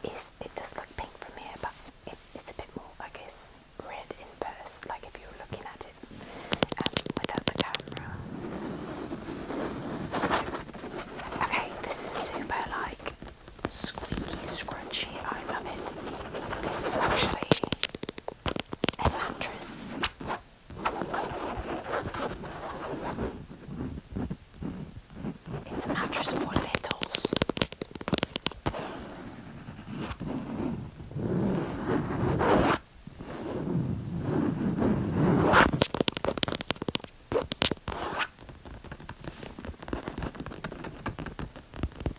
it does look pink from here, but it's a bit more, I guess, red in person, like if you were looking at it without the camera. Okay, this is super like squeaky, scrunchy. I love it. This is actually a mattress. It's a mattress for littles.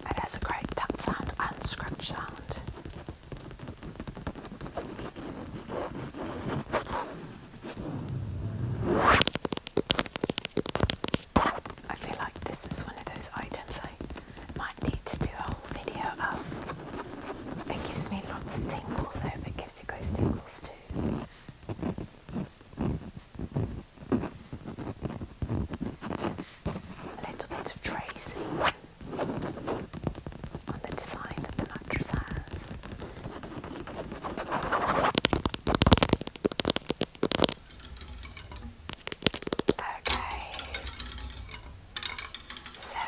It has a great tap sound and scratch sound. I feel like this is one of those items I might need to do a whole video of. It gives me lots of tingles. I hope it gives you guys tingles too. A little bit of tracing on the design that the mattress has. Okay, so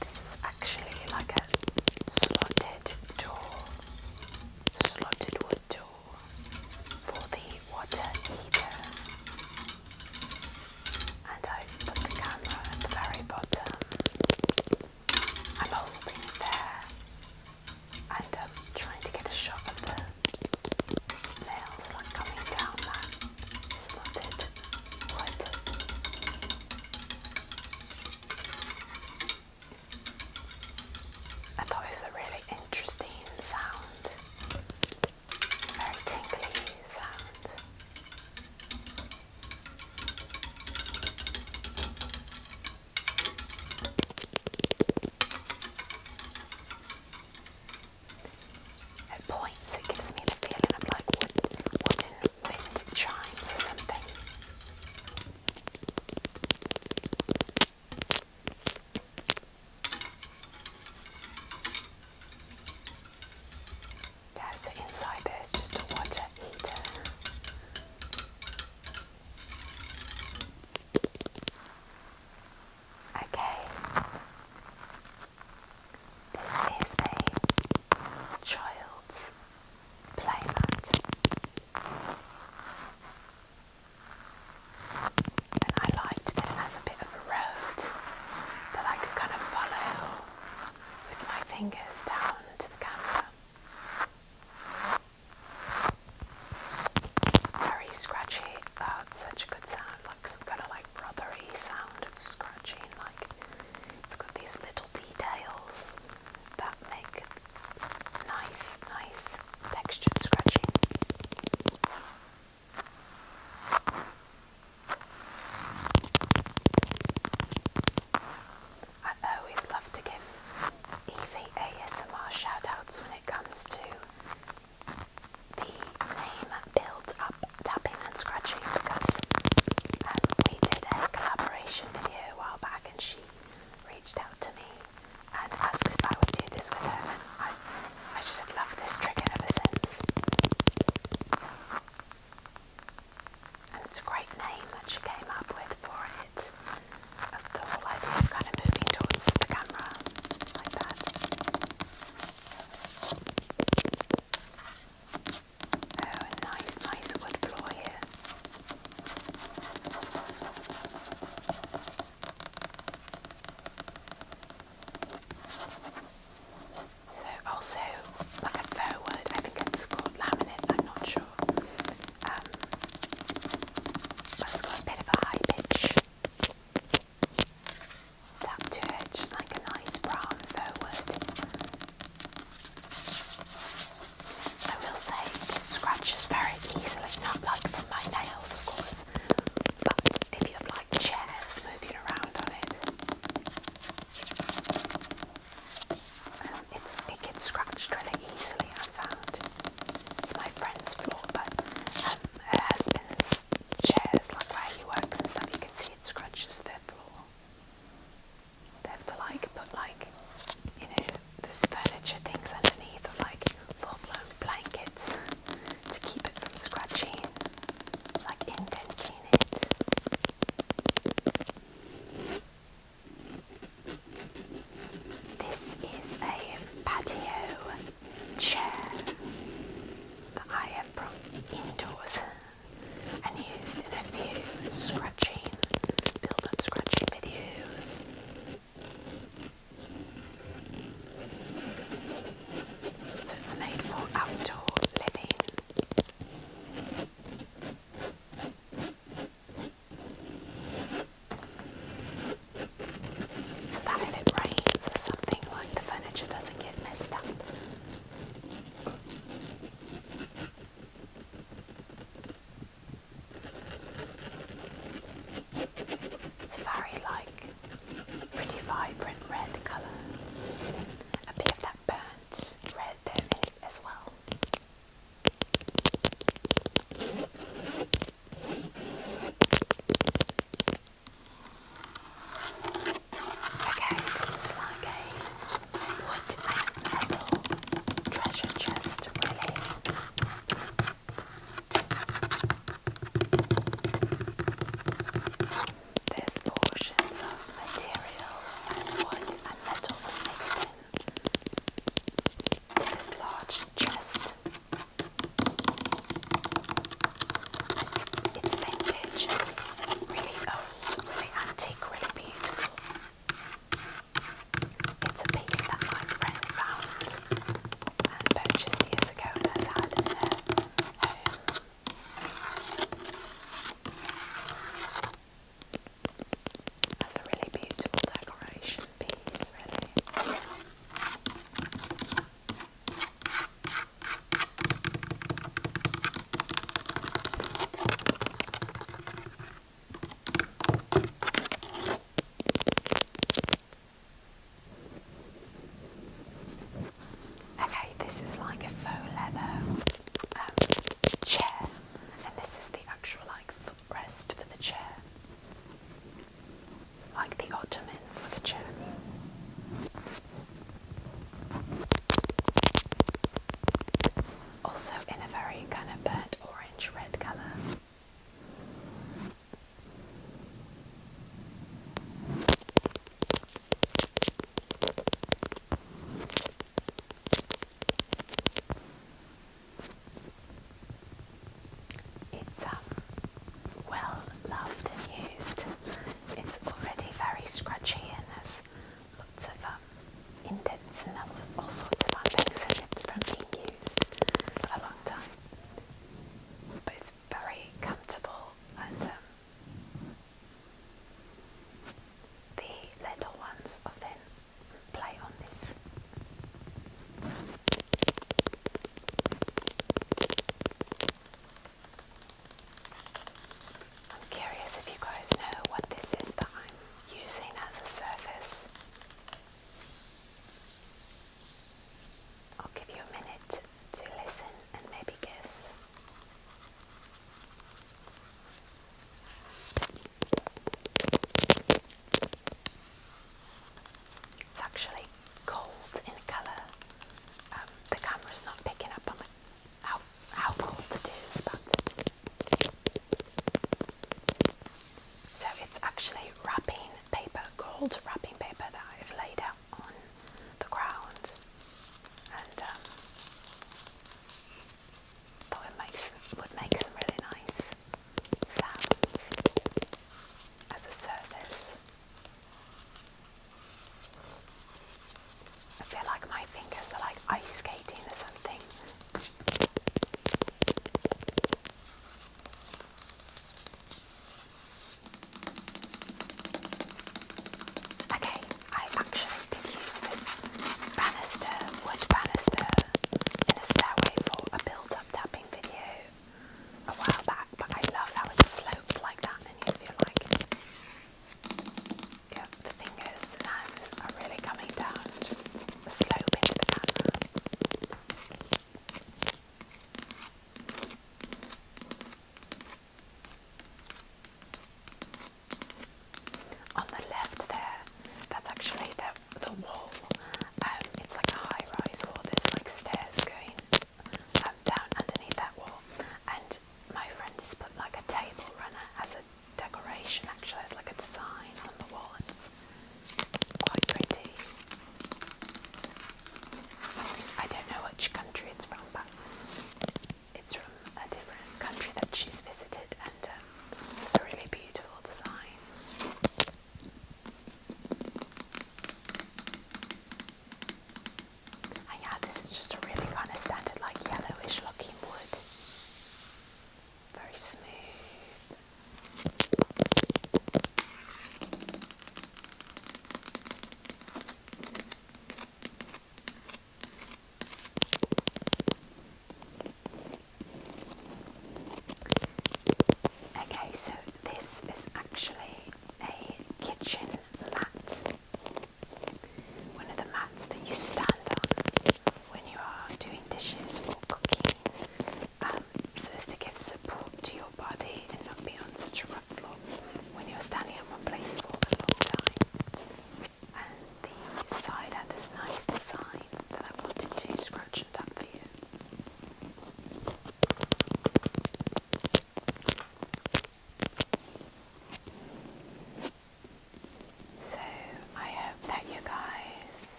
this is actually like a slotted wood door. chair that I have brought indoors and used in a few scratching, build-up scratching videos. So it's made for outdoor living. So that if it rains or something, like the furniture doesn't get messed up. It's a very pretty vibrant red colour. A bit of that burnt red there in it as well. Okay, this is like a wood and metal treasure chest, really. There's portions of material and wood and metal mixed in this large chest. It's vintage, it's really old, really antique, really beautiful. It's a piece that my friend found and purchased years ago and has had in her home. That's a really beautiful decoration piece, really. Okay, this is like a faux leather chair, and this is the actual footrest for the chair, like the ottoman for the chair. Also in a very kind of burnt orange red colour.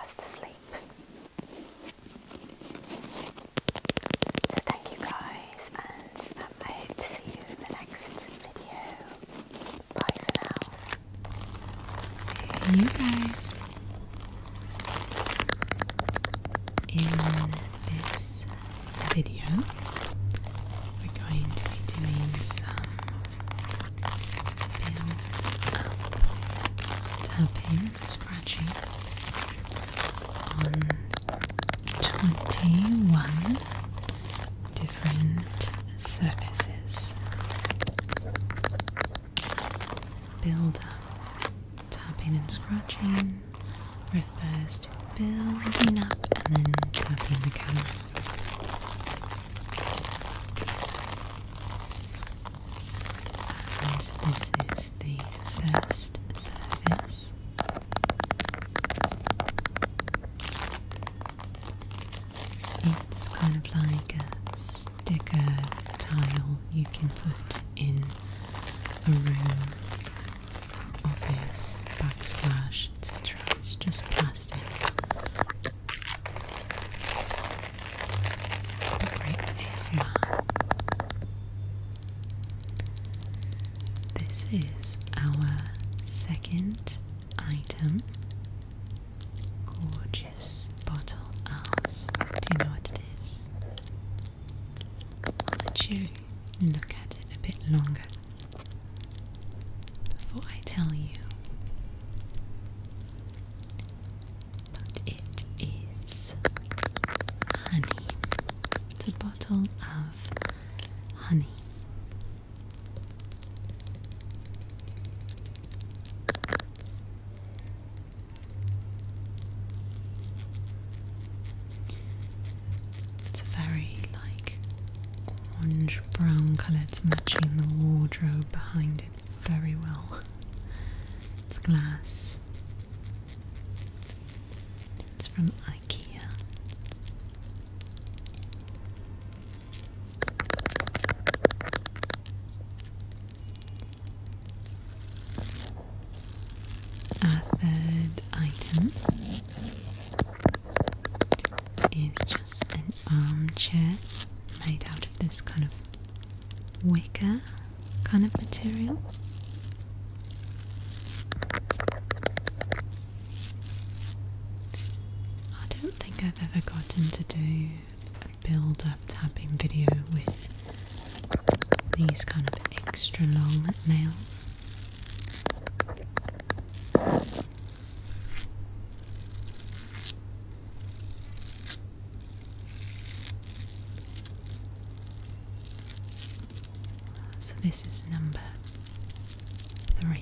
fast asleep. So thank you guys, and I hope to see you in the next video. Bye for now. Hey you guys. In this video, we're going to be doing some build-up tapping and scratching on 21 different surfaces. Build-up tapping and scratching refers to building up and then tapping the camera. And this is the first surface. It's kind of like a sticker tile you can put in a room, office, backsplash, etc. It's just plastic. But great for ASMR. This is our second item. Gorgeous bottle of, do you know what it is? I'll let you look at it a bit longer before I tell you. But it is honey. It's a bottle of honey. It's a very orange brown colour. It's matching the wardrobe behind it very well. It's glass. It's from Ikea. Our third item is just an armchair made out of this kind of wicker kind of material. I don't think I've ever gotten to do a build-up tapping video with these kind of extra long nails. So this is number 3.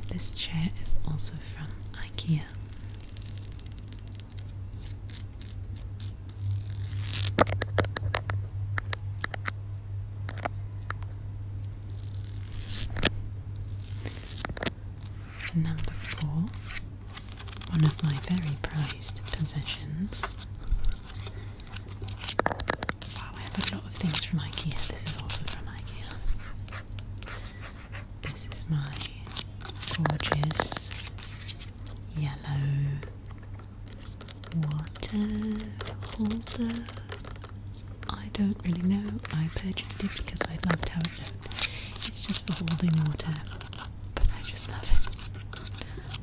This chair is also from Ikea. Number 4, one of my very prized possessions. Wow, I have a lot of things from Ikea. This is also from Ikea. This is my gorgeous yellow water holder. I don't really know. I purchased it because I loved how it looked. It's just for holding water, but I just love it.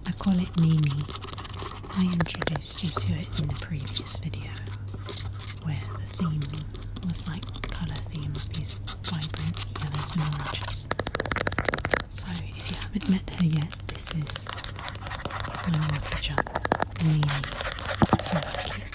I call it Mimi. I introduced you to it in the previous video, where the theme was like colour theme of these vibrant yellows and oranges. So if you haven't met her yet, this is my water jug, Mimi from Ikea.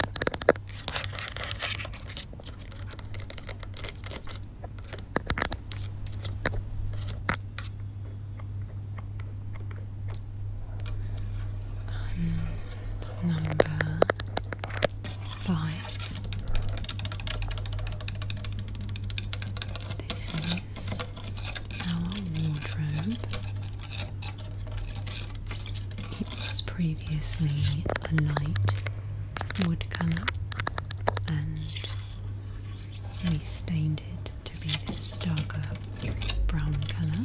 Number 5. This is our wardrobe. It was previously a light wood colour, and we stained it to be this darker brown colour.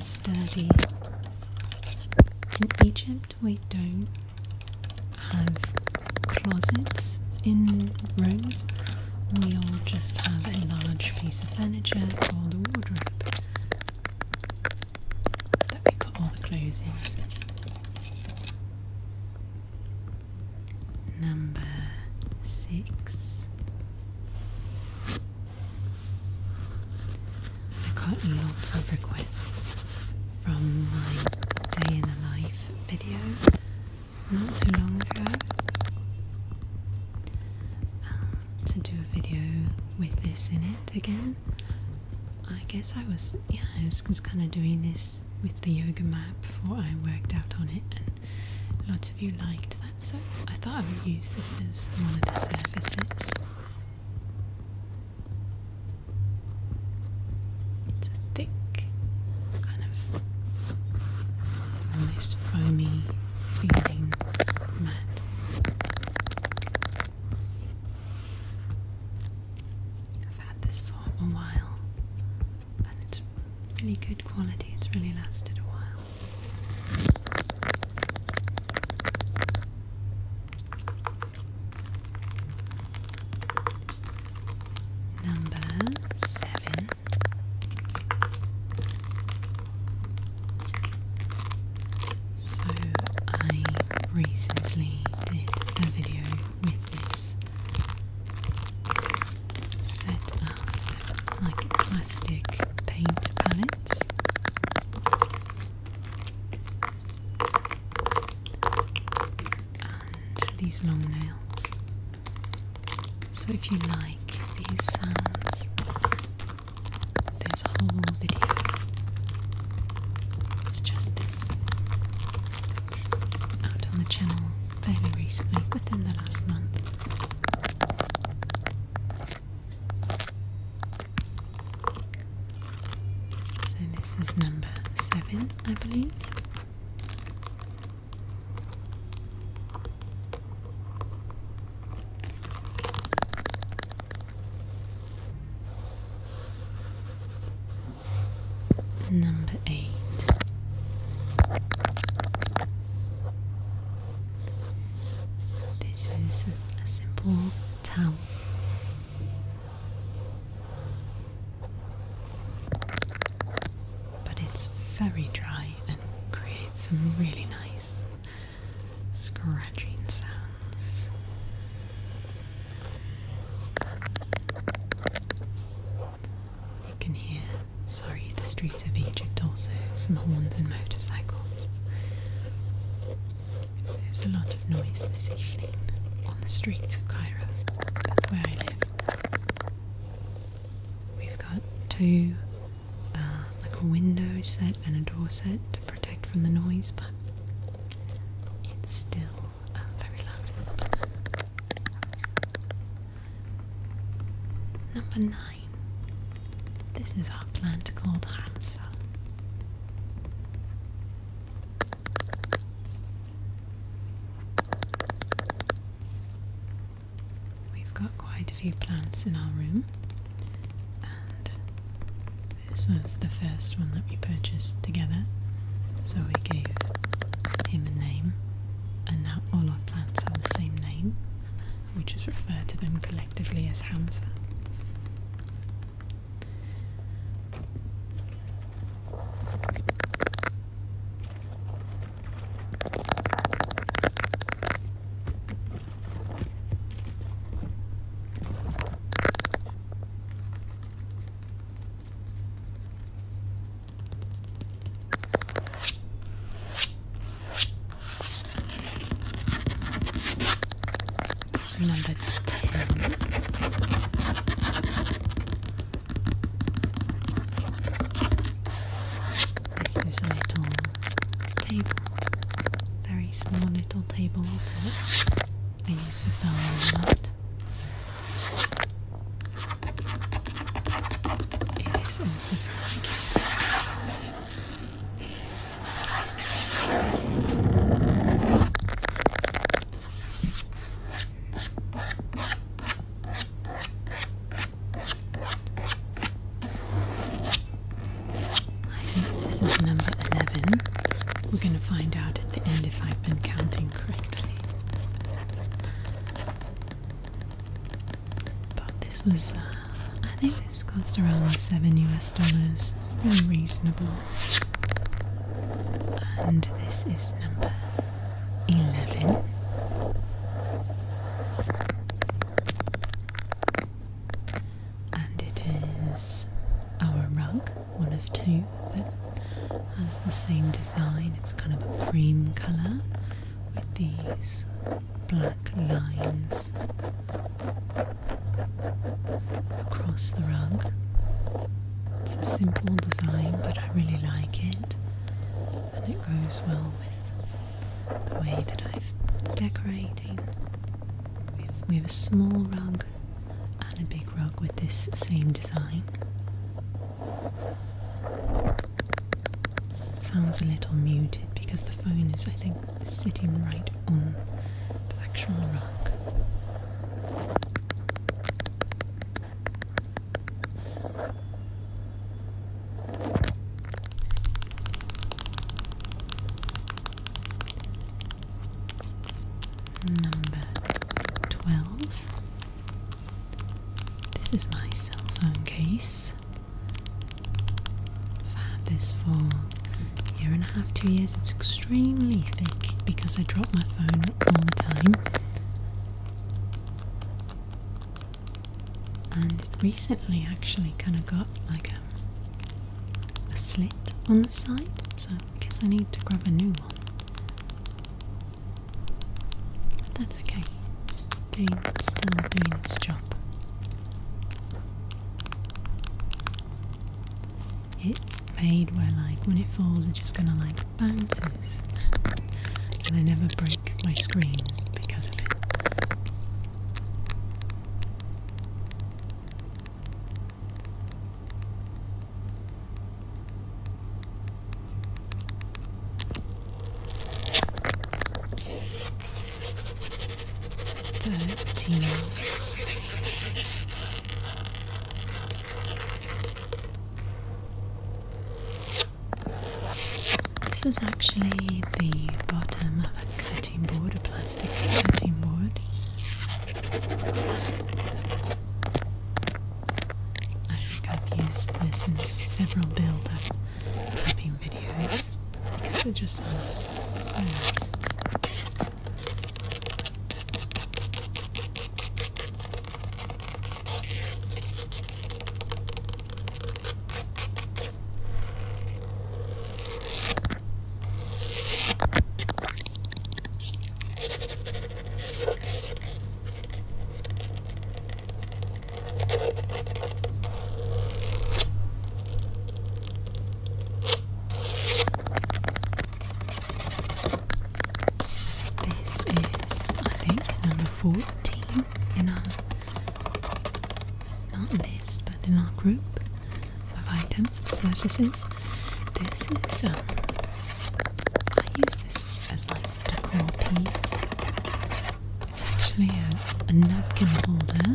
sturdy. In Egypt, we don't have closets in rooms. We all just have a large piece of furniture called a wardrobe that we put all the clothes in. Number 6. I got lots of requests from my day in the life video not too long ago to do a video with this in it again. I guess I was kind of doing this with the yoga mat before I worked out on it, and lots of you liked that, so I thought I would use this as one of the surfaces. It's a thick, kind of almost foamy feeling mat. I've had this for a while and it's really good quality, it's really lasted a while. Number 7. So I recently did a video with this set of like plastic paint palettes. And these long nails. So if you like these sounds, there's a whole video of just this. It's out on the channel fairly recently, within the last month. So this is number 7, I believe. Number 8. This is a simple towel. But it's very dry and creates some really nice scratching sounds. You can hear, sorry, the streets of Egypt also, some horns and motorcycles. There's a lot of noise this evening on the streets of Cairo. That's where I live. We've got 2, like a window set and a door set to protect from the noise, but it's still very loud. Number 9. This is our plant called Hamsa. We've got quite a few plants in our room, and this was the first one that we purchased together, so we gave him a name, and now all our plants have the same name. We just refer to them collectively as Hamsa. Number 10. This is a little table, very small little table that I use for filming a lot. It is also from Ikea. This is number this was, I think this cost around $7 US. Really reasonable. And this is number 11. And it is our rug, one of two that has the same design. It's kind of a cream colour with these black lines across the rug. It's a simple design, but I really like it, and it goes well with the way that I've decorating. We have a small rug and a big rug with this same design. It sounds a little muted because the phone is, I think, sitting right on the actual rug. Number 12. This is my cell phone case. I've had this for a year and a half, 2 years. It's extremely thick because I drop my phone all the time. And it recently actually kind of got like a slit on the side, so I guess I need to grab a new one. That's okay, it's still doing its job. It's made where like when it falls it just kinda like bounces and I never break my screen because of it. This is actually the bottom of a cutting board, a plastic cutting board. I think I've used this in several build-up tapping videos because it just sounds so nice. This is, I think, number 14 in our, not list, but in our group of items, surfaces. This is, I use this as like a decor piece. It's actually a napkin holder,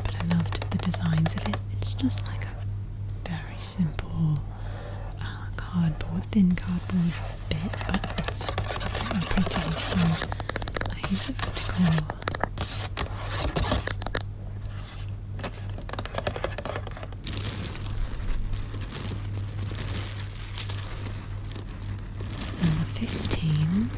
but I loved the designs of it. It's just like a very simple thin cardboard bit, but it's very pretty, so I use it for decor. Number 15.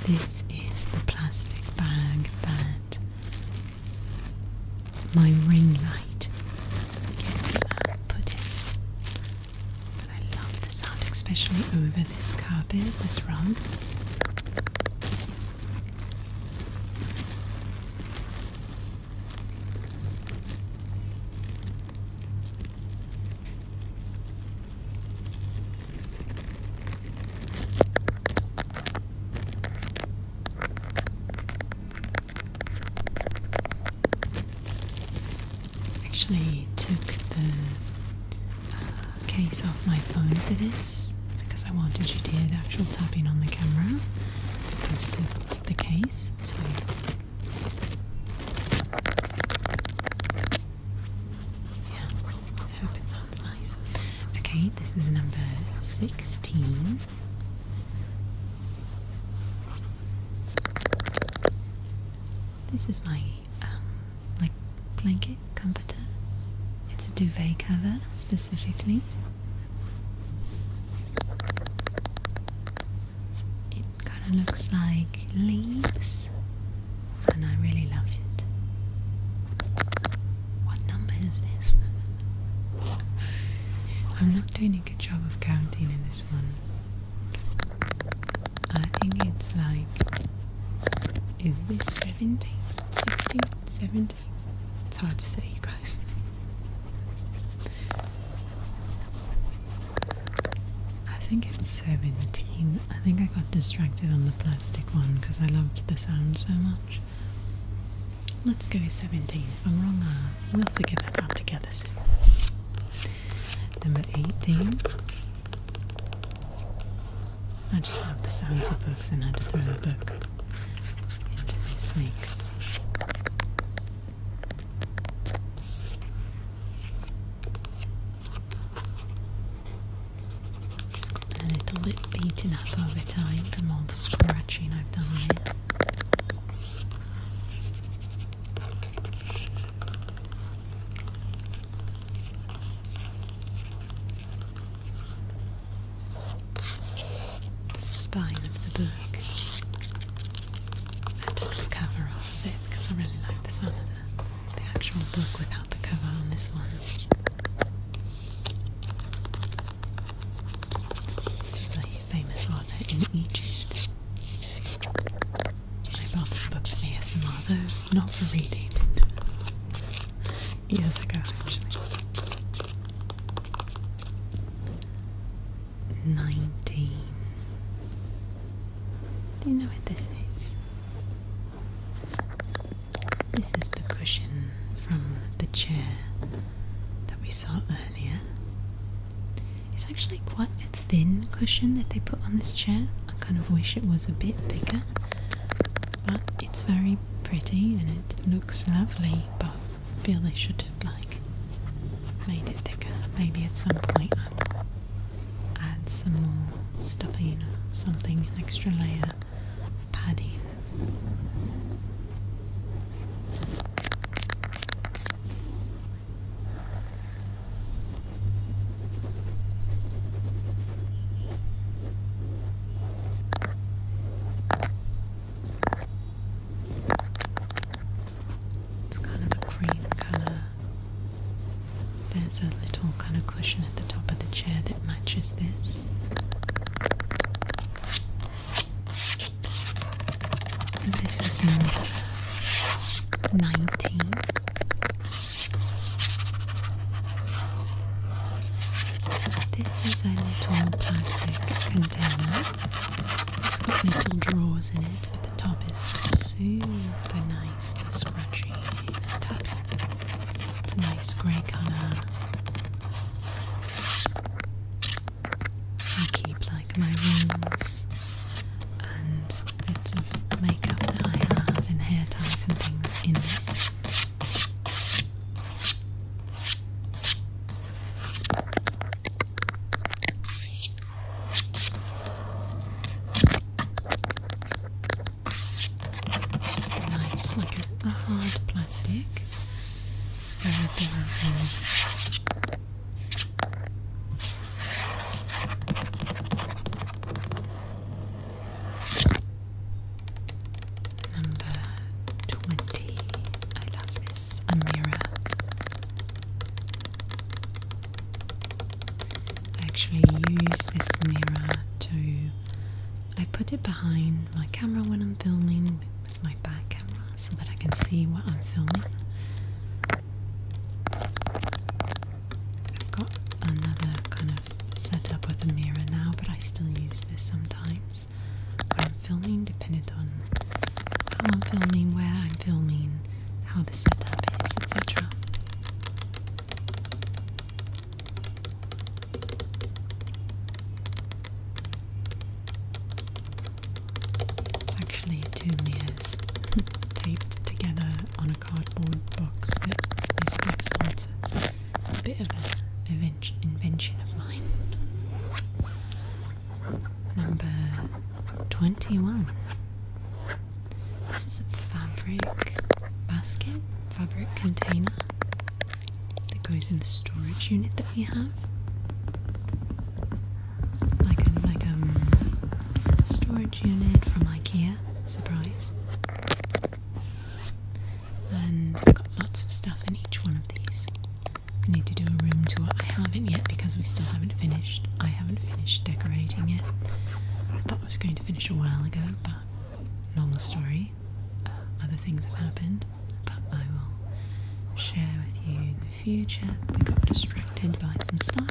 This is the plastic bag that my ring light gets put in. But I love the sound, especially over this carpet, this rug. Actually took the case off my phone for this because I wanted you to hear the actual tapping on the camera as opposed to the case. So yeah, I hope it sounds nice. Okay, this is number 16. This is my like blanket comforter. It's a duvet cover specifically. It kind of looks like leaves, and I really love it. What number is this? I'm not doing a good job of counting in this one. I think it's like, is this 17? 16? 17? It's hard to say, you guys. I think it's 17. I think I got distracted on the plastic one because I loved the sound so much. Let's go 17. If I'm wrong, we'll figure that out together soon. Number 18. I just love the sounds of books and had to throw a book into this mix. It's got a little bit beaten up over time from all the scratching I've done on it. Spine of the book. I took the cover off of it because I really like the sound of the actual book without the cover on this one. This is a famous author in Egypt. I bought this book for ASMR though, not for reading. Years ago actually. 19. Do you know what this is? This is the cushion from the chair that we saw earlier. It's actually quite a thin cushion that they put on this chair. I kind of wish it was a bit bigger, but it's very pretty and it looks lovely, but I feel they should have made it thicker. Maybe at some point I will add some more stuffing or something, an extra layer of padding. It's kind of a cream colour. There's a little kind of cushion at the top of the chair that matches this. And this is number 19. This is a little plastic container. It's got little drawers in it, but the top is super nice for scratching and tapping. It's a nice grey colour. I keep like my rings and bits of makeup that I have and hair ties and things in this. Just nice, like a hard plastic, very durable. Number 20. I love this. A mirror. I actually use this mirror I put it behind my camera when I'm filming with my back camera so that I can see what I'm filming. I've got another kind of setup with a mirror now, but I still use this sometimes when I'm filming, depending on how I'm filming, where I'm filming, how the setup is, etc. It's actually two mirrors taped together on a cardboard box that is flexible. It's a bit of an invention of mine. Number 21. This is a fabric fabric container that goes in the storage unit that we have. Like a storage unit from Ikea, surprise. And I've got lots of stuff in each one of these. I need to do a room tour. I haven't yet because we still haven't finished. I haven't finished decorating it. I thought I was going to finish a while ago, but long story. Other things have happened, but I will share with you in the future. We got distracted by some stuff,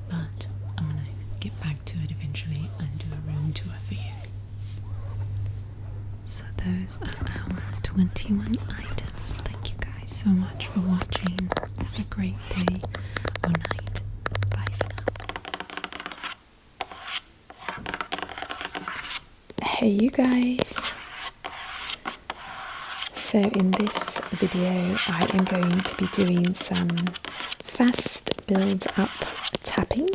but I'm going to get back to it eventually and do a room tour for you. So those are our 21 items. Thank you guys so much for watching. Have a great day or night. Bye for now. Hey you guys. So in this video I am going to be doing some fast build up tapping.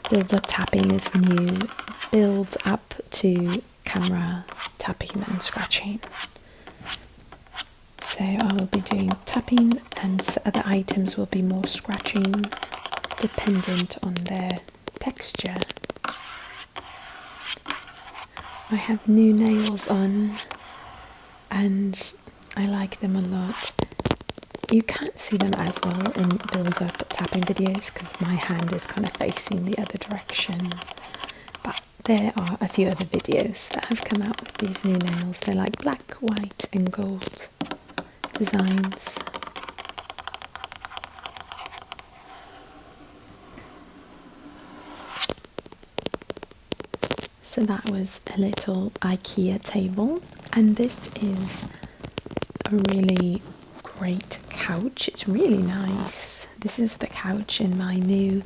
Build up tapping is when you build up to camera tapping and scratching. So I will be doing tapping and other items will be more scratching dependent on their texture. I have new nails on and I like them a lot. You can't see them as well in build up tapping videos because my hand is kind of facing the other direction. But there are a few other videos that have come out with these new nails. They're like black, white and gold designs. So that was a little Ikea table, and this is a really great couch. It's really nice. This is the couch in my new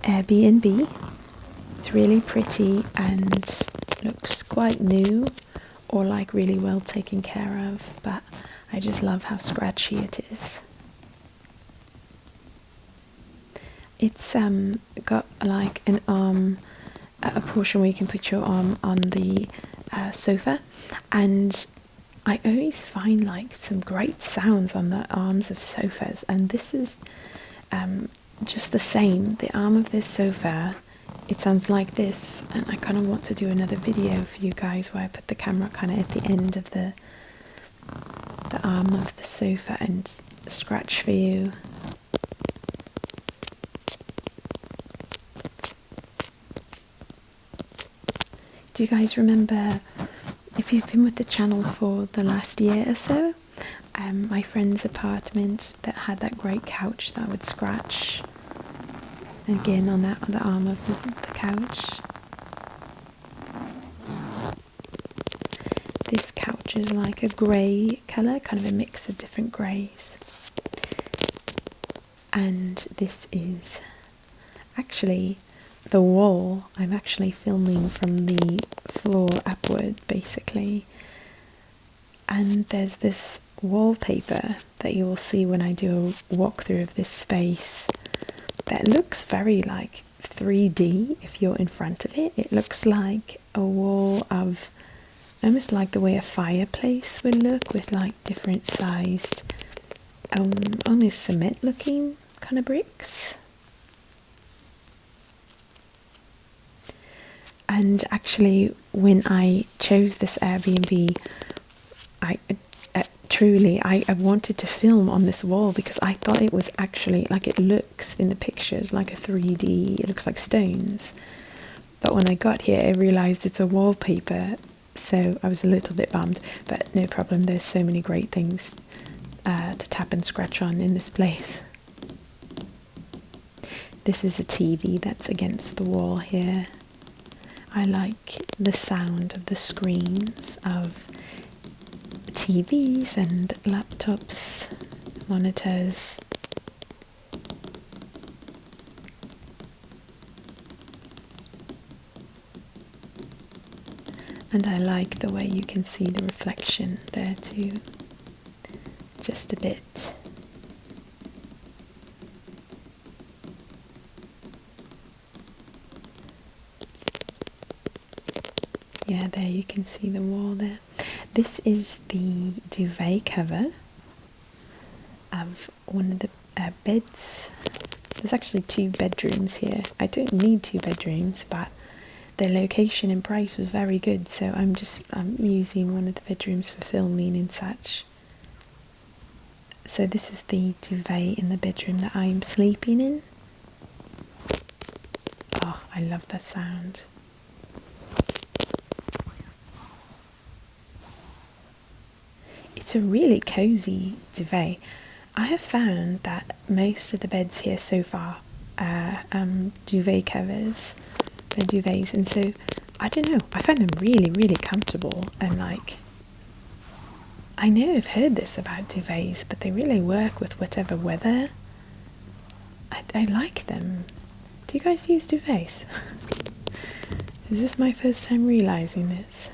Airbnb. It's really pretty and looks quite new or like really well taken care of, but I just love how scratchy it is. It's got like an arm, a portion where you can put your arm on the sofa, and I always find like some great sounds on the arms of sofas, and this is just the same. The arm of this sofa, it sounds like this, and I kind of want to do another video for you guys where I put the camera kind of at the end of the arm of the sofa and scratch for you. Do you guys remember, if you've been with the channel for the last year or so, my friend's apartment that had that great couch that I would scratch again on the arm of the couch? This couch is like a grey colour, kind of a mix of different greys. And this is actually the wall. I'm actually filming from the floor upward, basically. And there's this wallpaper that you will see when I do a walkthrough of this space that looks very like 3D if you're in front of it. It looks like a wall of almost like the way a fireplace would look, with like different sized almost cement looking kind of bricks. And actually when I chose this Airbnb, I wanted to film on this wall because I thought it was actually, like, it looks in the pictures like a 3D, it looks like stones. But when I got here I realised it's a wallpaper, so I was a little bit bummed, but no problem, there's so many great things to tap and scratch on in this place. This is a TV that's against the wall here. I like the sound of the screens of TVs and laptops, monitors. And I like the way you can see the reflection there too, just a bit. Yeah, there you can see the wall there. This is the duvet cover. have one of the beds. There's actually 2 bedrooms here. I don't need 2 bedrooms, but the location and price was very good, so I'm using one of the bedrooms for filming and such. So this is the duvet in the bedroom that I'm sleeping in. Oh, I love that sound. It's a really cozy duvet. I have found that most of the beds here so far are duvet covers, they're duvets, and so I don't know, I find them really, really comfortable, and like, I know I've heard this about duvets, but they really work with whatever weather. I like them. Do you guys use duvets? Is this my first time realising this?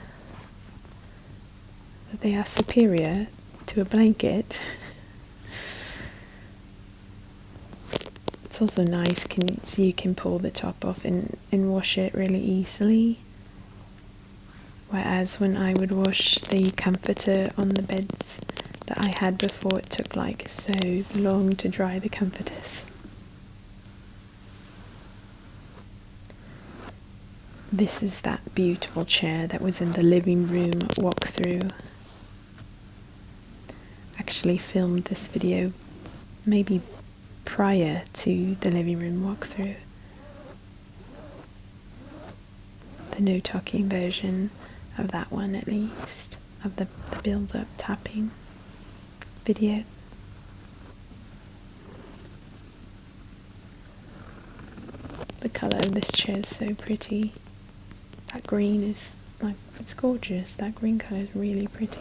That they are superior to a blanket? It's also nice, so you can pull the top off and wash it really easily. Whereas when I would wash the comforter on the beds that I had before, it took like so long to dry the comforters. This is that beautiful chair that was in the living room walkthrough. Actually filmed this video maybe prior to the living room walkthrough. The no talking version of that one, at least, of the build-up tapping video. The colour of this chair is so pretty. That green is like, it's gorgeous. That green colour is really pretty.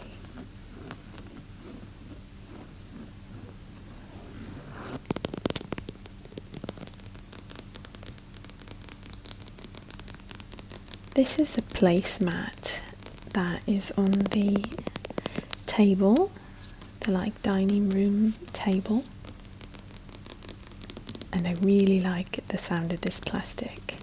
This is a placemat that is on the table, the like dining room table, and I really like the sound of this plastic.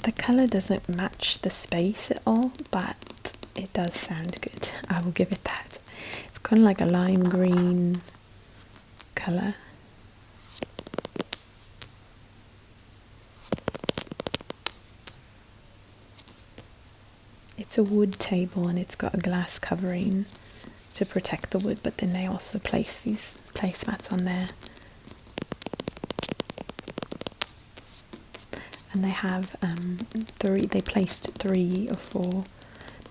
The colour doesn't match the space at all, but it does sound good. I will give it that. It's kind of like a lime green colour. It's a wood table and it's got a glass covering to protect the wood, but then they also place these placemats on there. And they have they placed 3 or 4,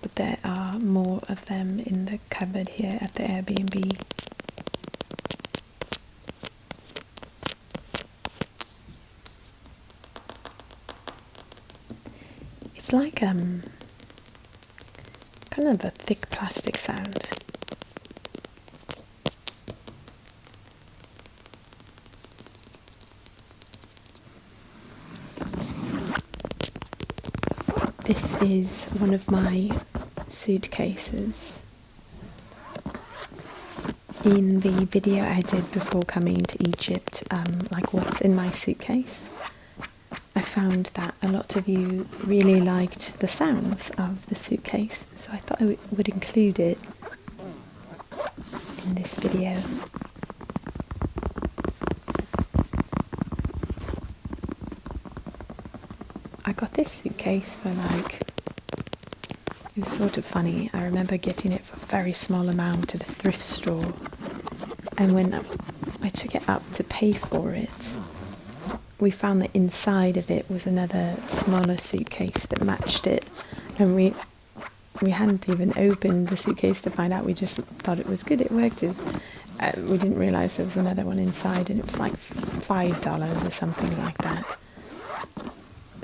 but there are more of them in the cupboard here at the Airbnb. It's like kind of a thick plastic sound. This is one of my suitcases. In the video I did before coming to Egypt, like what's in my suitcase, I found that a lot of you really liked the sounds of the suitcase, so I thought I would include it in this video. I got this suitcase for like, it was sort of funny. I remember getting it for a very small amount at a thrift store, and when I took it up to pay for it, we found that inside of it was another smaller suitcase that matched it, and we hadn't even opened the suitcase to find out. We just thought it was good, it worked. We didn't realise there was another one inside, and it was like $5 or something like that.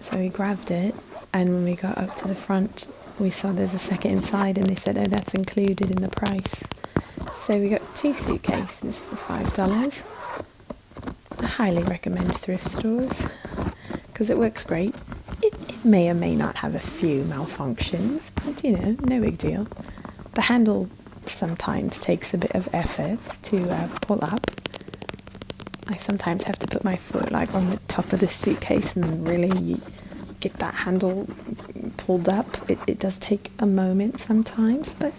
So we grabbed it, and when we got up to the front, we saw there's a second inside, and they said, oh, that's included in the price. So we got 2 suitcases for $5. I highly recommend thrift stores, because it works great. It may or may not have a few malfunctions, but you know, no big deal. The handle sometimes takes a bit of effort to pull up. I sometimes have to put my foot like on the top of the suitcase and really get that handle pulled up. It does take a moment sometimes, but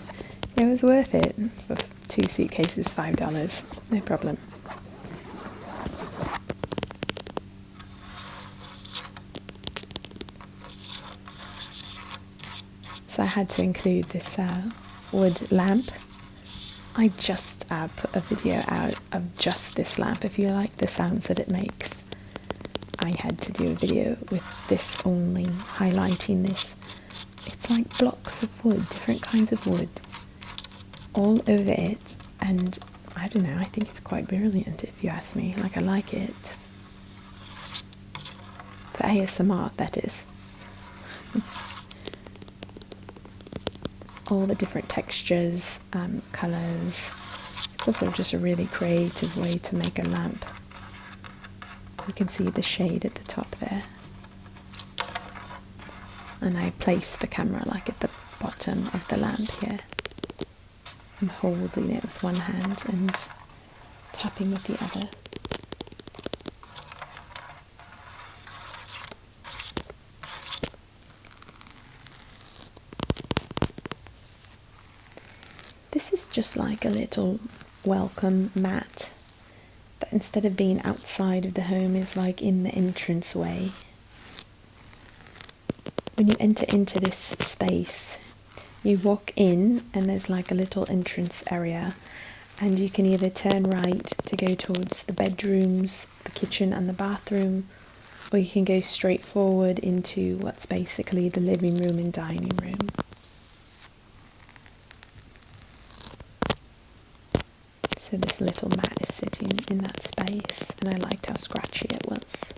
It was worth it for 2 suitcases, $5, no problem. So I had to include this wood lamp. I just put a video out of just this lamp. If you like the sounds that it makes, I had to do a video with this only, highlighting this. It's like blocks of wood, different kinds of wood, all over it, and I don't know, I think it's quite brilliant if you ask me. Like, I like it. For ASMR, that is. All the different textures, colours. It's also just a really creative way to make a lamp. You can see the shade at the top there. And I placed the camera like at the bottom of the lamp here. I'm holding it with one hand and tapping with the other. This is just like a little welcome mat that instead of being outside of the home is like in the entranceway. When you enter into this space, you walk in and there's like a little entrance area, and you can either turn right to go towards the bedrooms, the kitchen and the bathroom, or you can go straight forward into what's basically the living room and dining room. So this little mat is sitting in that space, and I liked how scratchy it was.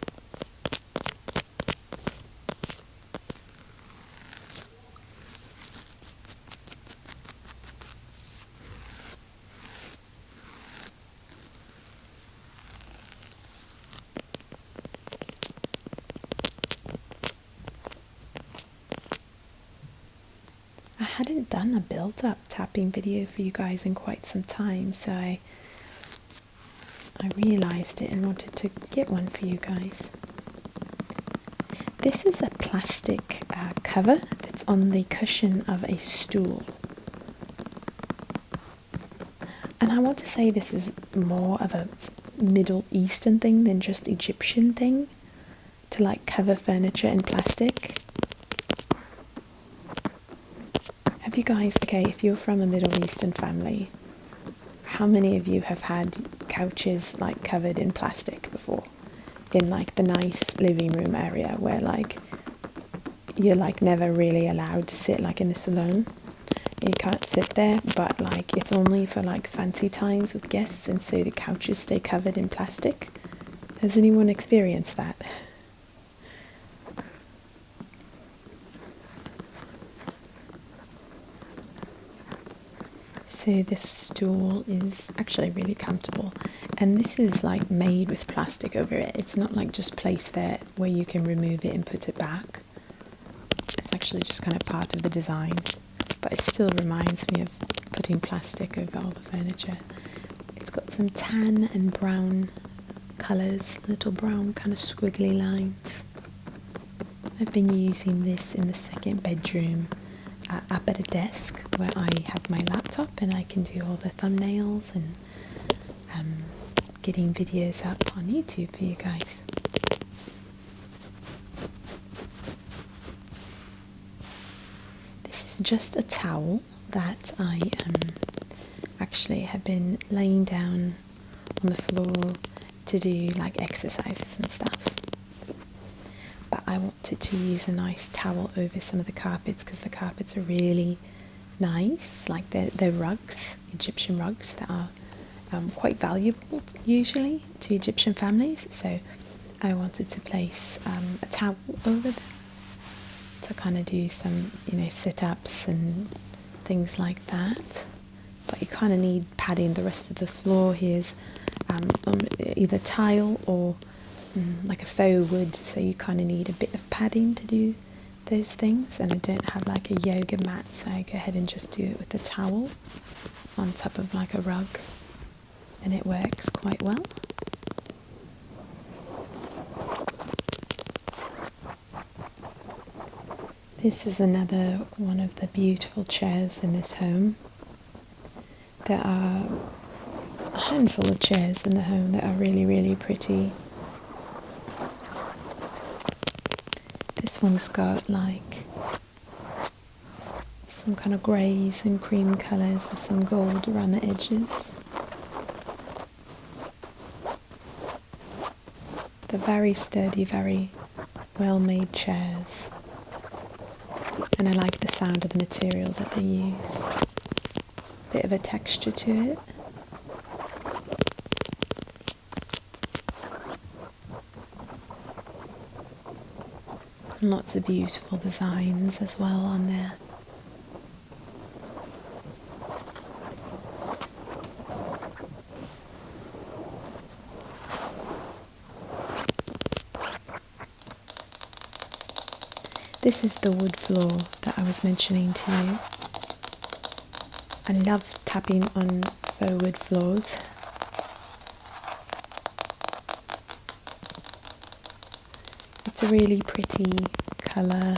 I hadn't done a build-up tapping video for you guys in quite some time, so I realised it and wanted to get one for you guys. This is a plastic cover that's on the cushion of a stool. And I want to say this is more of a Middle Eastern thing than just Egyptian thing, to like cover furniture in plastic. Have you guys, okay, if you're from a Middle Eastern family, how many of you have had couches like covered in plastic before? In like the nice living room area where like you're like never really allowed to sit like in the salon. You can't sit there, but like it's only for like fancy times with guests, and so the couches stay covered in plastic. Has anyone experienced that? So this stool is actually really comfortable, and this is like made with plastic over it. It's not like just placed there where you can remove it and put it back. It's actually just kind of part of the design, but it still reminds me of putting plastic over all the furniture. It's got some tan and brown colours, little brown kind of squiggly lines. I've been using this in the second bedroom, up at a desk where I have my laptop and I can do all the thumbnails and getting videos up on YouTube for you guys. This is just a towel that I actually have been laying down on the floor to do like exercises and stuff. But I wanted to use a nice towel over some of the carpets because the carpets are really nice. Like they're rugs, Egyptian rugs that are quite valuable usually to Egyptian families. So I wanted to place a towel over them to kind of do some, sit-ups and things like that. But you kind of need padding. The rest of the floor here is either tile or like a faux wood, so you kind of need a bit of padding to do those things. And I don't have like a yoga mat, so I go ahead and just do it with a towel on top of like a rug, and it works quite well. This is another one of the beautiful chairs in this home. there are a handful of chairs in the home that are really, really pretty. This one's got like some kind of greys and cream colours with some gold around the edges. They're very sturdy, very well-made chairs, and I like the sound of the material that they use. Bit of a texture to it. And lots of beautiful designs as well on there. This is the wood floor that I was mentioning to you. I love tapping on faux wood floors. It's a really pretty colour.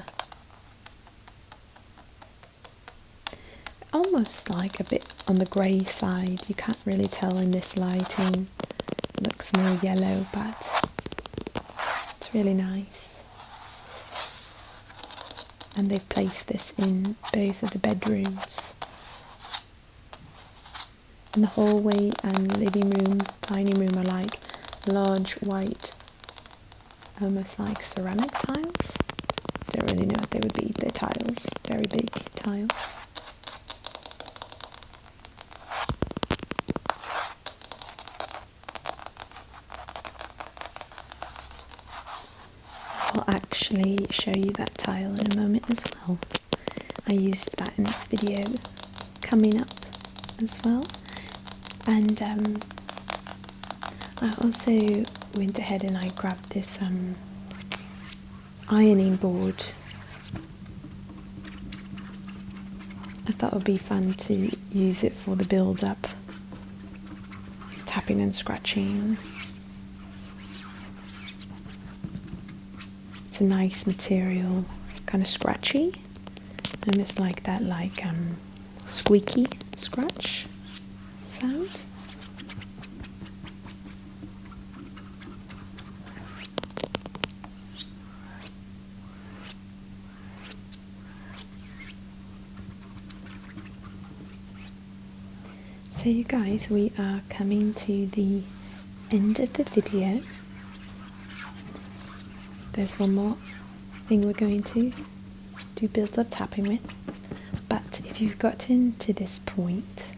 Almost like a bit on the grey side. You can't really tell in this lighting. It looks more yellow, but it's really nice. And they've placed this in both of the bedrooms. And the hallway and living room, dining room are like large white, almost like ceramic tiles. Don't really know what they would be. They're tiles, very big tiles. I'll actually show you that tile in a moment as well. I used that in this video coming up as well. And I also went ahead and I grabbed this ironing board. I thought it would be fun to use it for the build-up, tapping and scratching. It's a nice material, kind of scratchy, almost like that, like squeaky scratch sound. So you guys, we are coming to the end of the video. There's one more thing we're going to do build-up tapping with, but if you've gotten to this point,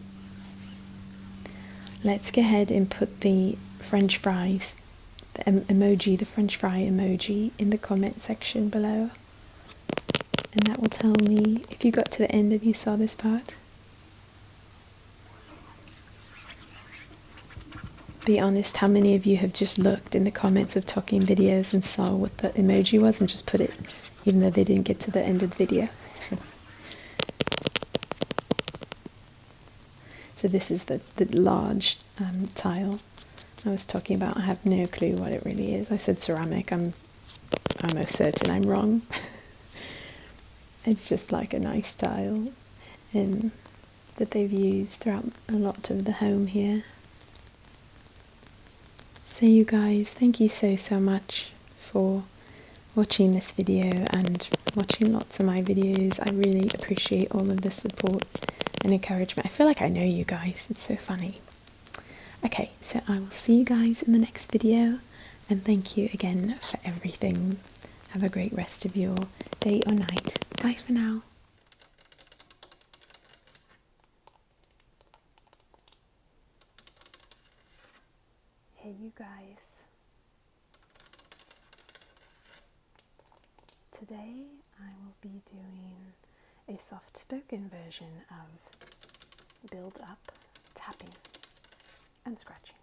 let's go ahead and put the French fries, the emoji, the French fry emoji in the comment section below, and that will tell me if you got to the end and you saw this part. Be honest, how many of you have just looked in the comments of talking videos and saw what the emoji was and just put it, even though they didn't get to the end of the video? So this is the large tile I was talking about. I have no clue what it really is. I said ceramic. I'm almost certain I'm wrong. It's just like a nice tile that they've used throughout a lot of the home here. So you guys, thank you so much for watching this video and watching lots of my videos. I really appreciate all of the support and encouragement. I feel like I know you guys. It's so funny. Okay, so I will see you guys in the next video, and thank you again for everything. Have a great rest of your day or night. Bye for now. Hey you guys. Today I will be doing a soft-spoken version of build-up tapping and scratching.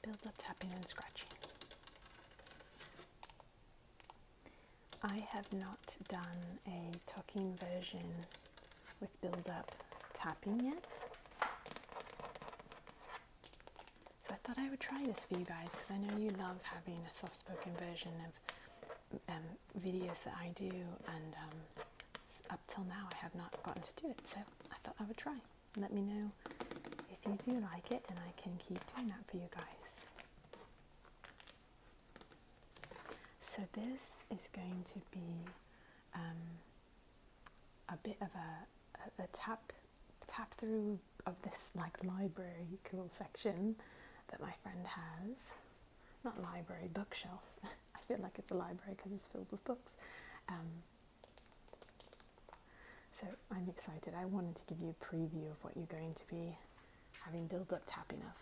Build-up tapping and scratching. I have not done a talking version with build-up tapping yet. So I thought I would try this for you guys because I know you love having a soft-spoken version of videos that I do, and up till now I have not gotten to do it, so I thought I would try. Let me know if you do like it, and I can keep doing that for you guys. So this is going to be a bit of a tap through of this like library cool section that my friend has. Not library, bookshelf. I feel like it's a library because it's filled with books. So I'm excited. I wanted to give you a preview of what you're going to be having build-up tapping of.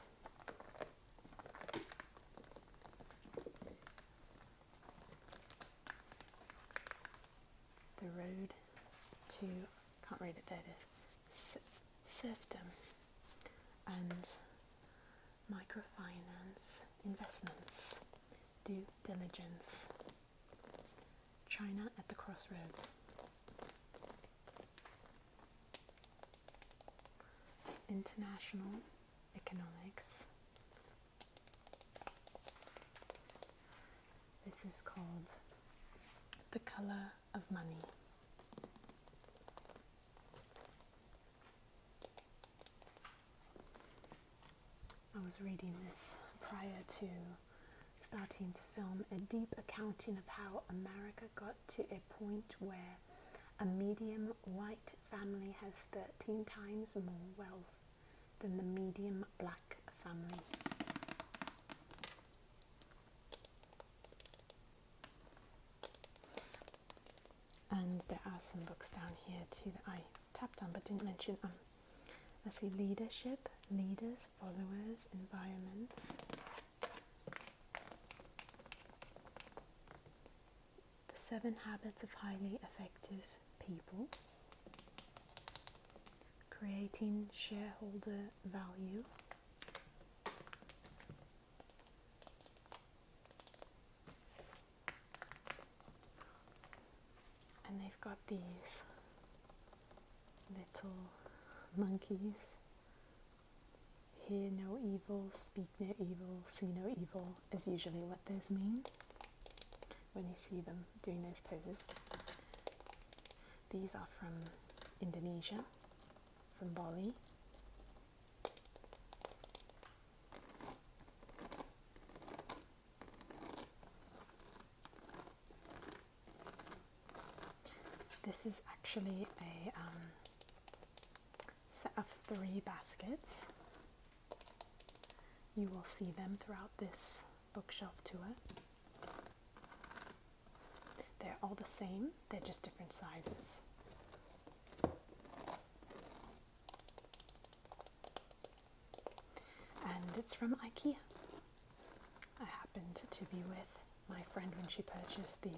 The road to, can't read it, there it is, serfdom and microfinance investments, due diligence, China at the crossroads, international economics. This is called The Color of Money. I was reading this prior to starting to film, a deep accounting of how America got to a point where a medium white family has 13 times more wealth than the medium black family. And there are some books down here too that I tapped on but didn't mention. Let's see, leadership, leaders, followers, environments. The 7 Habits of Highly Effective People. Creating shareholder value. And they've got these little monkeys. Hear no evil, speak no evil, see no evil is usually what those mean when you see them doing those poses. These are from Indonesia, from Bali. This is actually a set of 3 baskets. You will see them throughout this bookshelf tour. They're all the same, they're just different sizes. And it's from Ikea. I happened to be with my friend when she purchased these.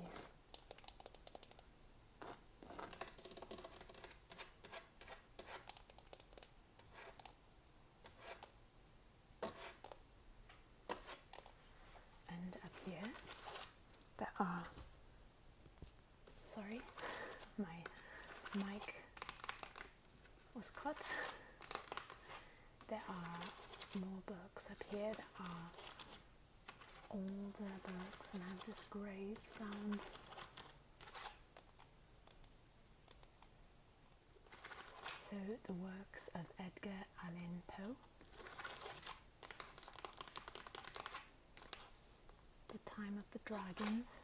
And up here there are, sorry, my mic was cut. There are more books up here that are older books and have this great sound. So the works of Edgar Allan Poe. The Time of the Dragons.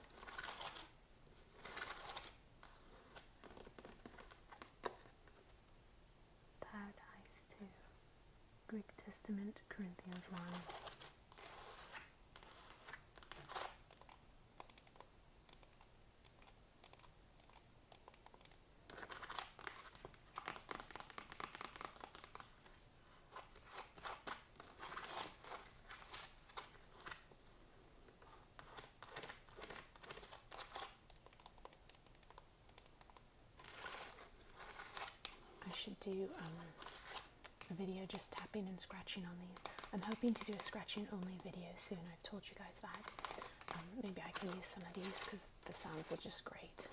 Paradise 2. Greek Testament, Corinthians 1. I should do a video just tapping and scratching on these. I'm hoping to do a scratching only video soon. I've told you guys that. Maybe I can use some of these because the sounds are just great.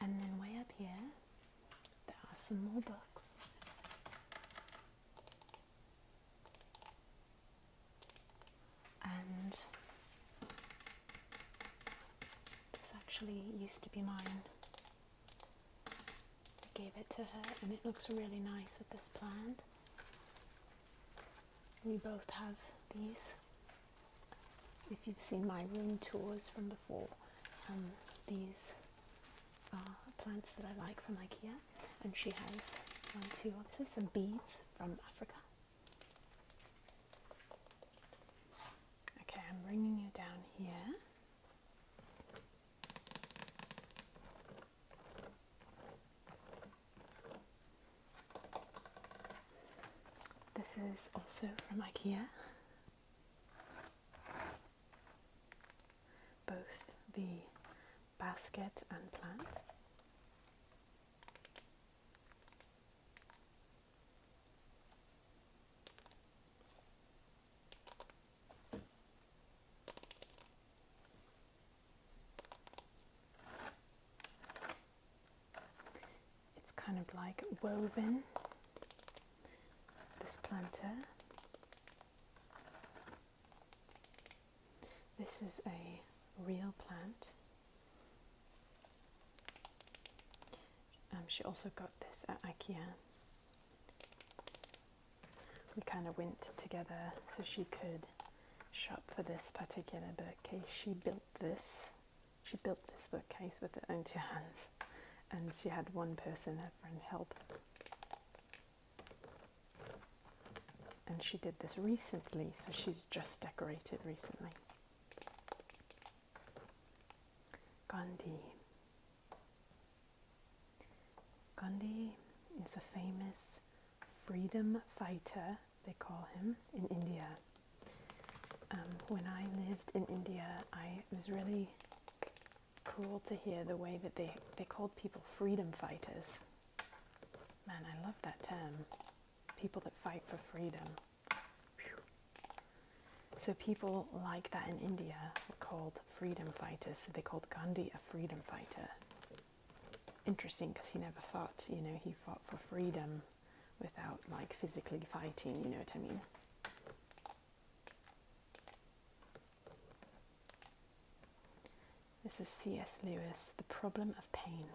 And then way up here, there are some more books. And this actually used to be mine. I gave it to her, and it looks really nice with this plant. We both have these. If you've seen my room tours from before, these are plants that I like from Ikea, and she has one too, obviously, some beads from Africa. Okay, I'm bringing you down here. This is also from Ikea. Both the basket and plant. It's kind of like woven, this planter. This is a real plant. She also got this at Ikea. We kind of went together so she could shop for this particular bookcase. She built this bookcase with her own two hands, and she had one person, her friend, help. And she did this recently, so she's just decorated recently. Gandhi. Gandhi is a famous freedom fighter, they call him, in India. When I lived in India, it was really cool to hear the way that they called people freedom fighters. Man, I love that term. People that fight for freedom. So people like that in India were called freedom fighters, so they called Gandhi a freedom fighter. Interesting, because he never fought, he fought for freedom without like physically fighting, you know what I mean? This is C.S. Lewis, The Problem of Pain.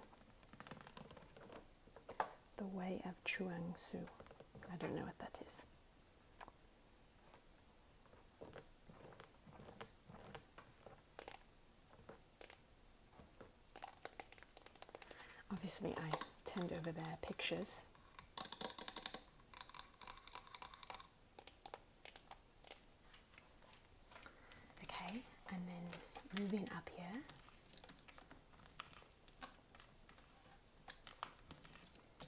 The Way of Chuang Tzu. I don't know what that is. Obviously, I tend over their pictures. Okay, and then moving up here.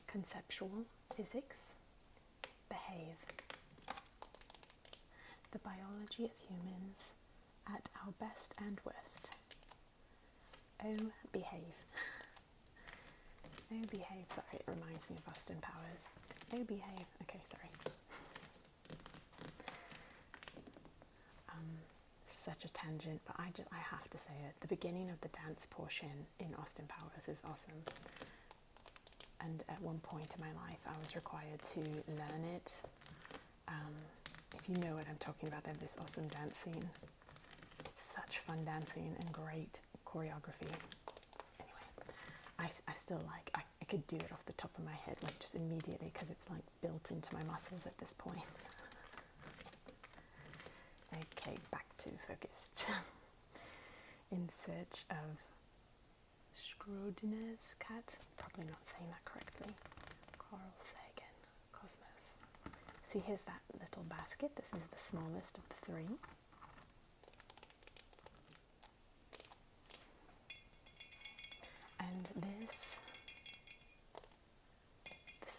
Conceptual physics. Behave. The biology of humans at our best and worst. Oh, behave. Oh, behave. Sorry, it reminds me of Austin Powers. Oh, behave. Okay, sorry. Such a tangent, but I have to say it. The beginning of the dance portion in Austin Powers is awesome. And at one point in my life, I was required to learn it. If you know what I'm talking about, there's this awesome dance scene. It's such fun dancing and great choreography. I still I could do it off the top of my head, like just immediately, because it's like built into my muscles at this point. Okay, back to focus. In search of Schrodinger's cat. Probably not saying that correctly. Carl Sagan. Cosmos. See, here's that little basket. This is the smallest of the three. And this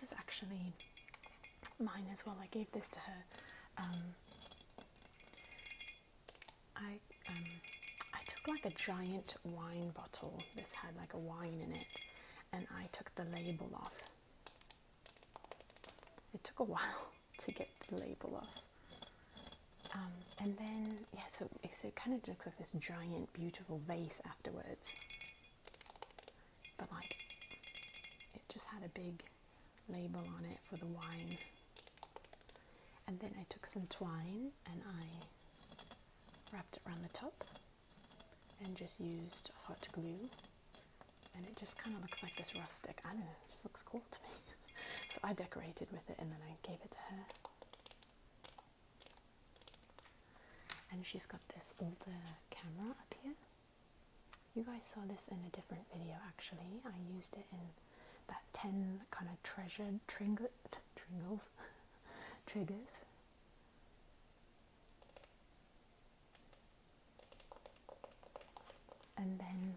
is actually mine as well. I gave this to her. I took like a giant wine bottle. This had like a wine in it, and I took the label off. It took a while to get the label off. And then, yeah, so it kind of looks like this giant, beautiful vase afterwards. But like, it just had a big label on it for the wine. And then I took some twine and I wrapped it around the top and just used hot glue and it just kind of looks like this rustic. I don't know, it just looks cool to me. So I decorated with it and then I gave it to her. And she's got this older camera up here. You guys saw this in a different video actually. I used it in that 10 kind of treasured triggers. And then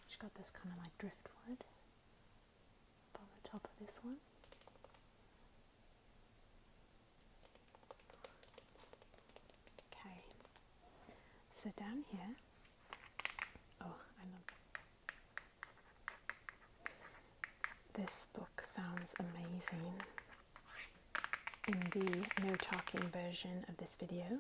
she's got this kind of like driftwood up on the top of this one. Okay, so down here, oh, I love this book, sounds amazing. In the no talking version of this video,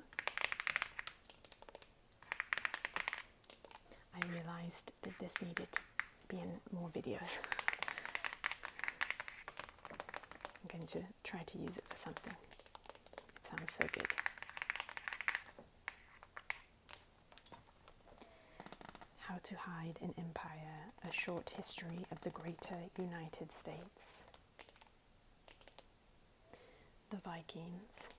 I realized that this needed to be in more videos. I'm going to try to use it for something. It sounds so good. How to Hide an Empire, A Short History of the Greater United States. The Vikings.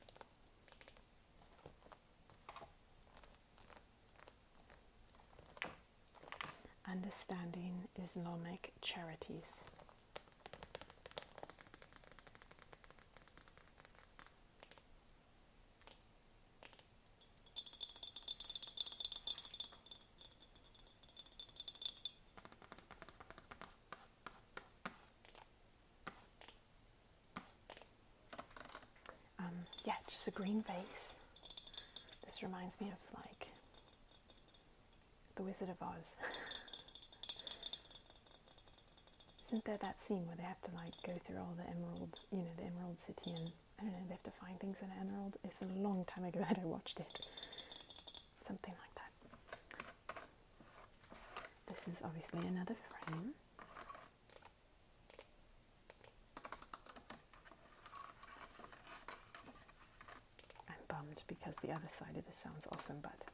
Understanding Islamic Charities. Yeah, just a green vase. This reminds me of like The Wizard of Oz. Isn't there that scene where they have to like go through all the emerald, you know, the Emerald City, and I don't know, they have to find things in an emerald? It's a long time ago that I watched it. Something like that. This is obviously another frame. I'm bummed because the other side of this sounds awesome, but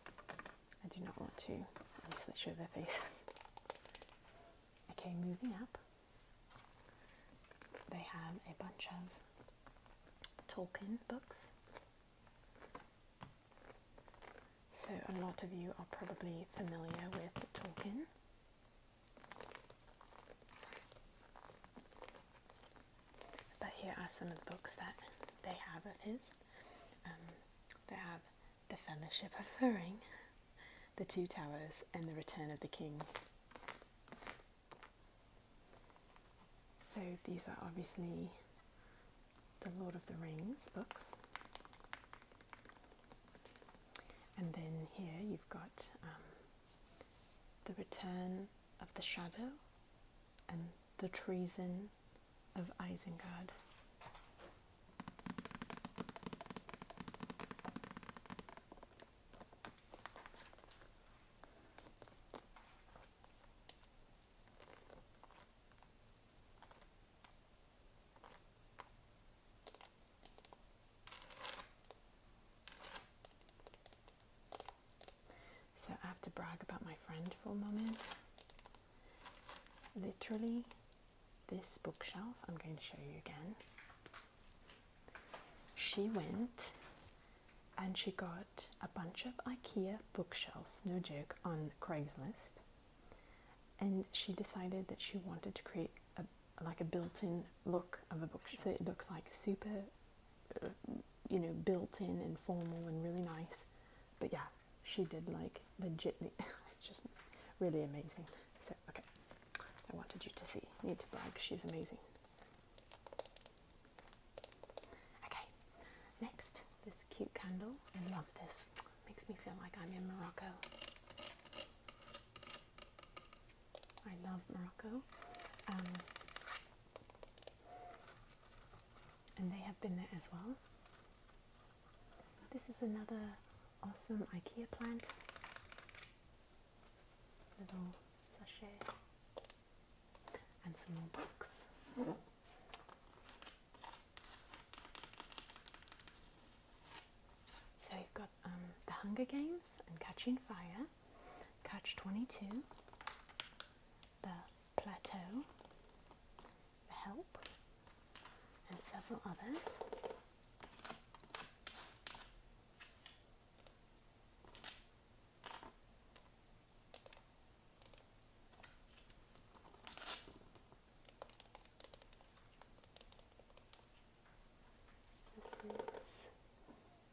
I do not want to obviously show their faces. Okay, moving up. They have a bunch of Tolkien books. So a lot of you are probably familiar with Tolkien. But here are some of the books that they have of his. They have The Fellowship of the Ring, The Two Towers, and The Return of the King. So these are obviously the Lord of the Rings books. And then here you've got The Return of the Shadow and The Treason of Isengard. So I have to brag about my friend for a moment. Literally, this bookshelf, I'm going to show you again. She went and she got a bunch of Ikea bookshelves, no joke, on Craigslist. And she decided that she wanted to create like a built-in look of a bookshelf. So it looks like super, you know, built-in and formal and really nice. But yeah, she did like legitly, it's just really amazing. So, okay, I wanted you to see. Need to brag, she's amazing. Okay, next, this cute candle. I love this. Makes me feel like I'm in Morocco. I love Morocco. And they have been there as well. This is another awesome Ikea plant. Little sachet. And some more books. So you've got The Hunger Games and Catching Fire, Catch 22, The Plateau, The Help, and several others. This is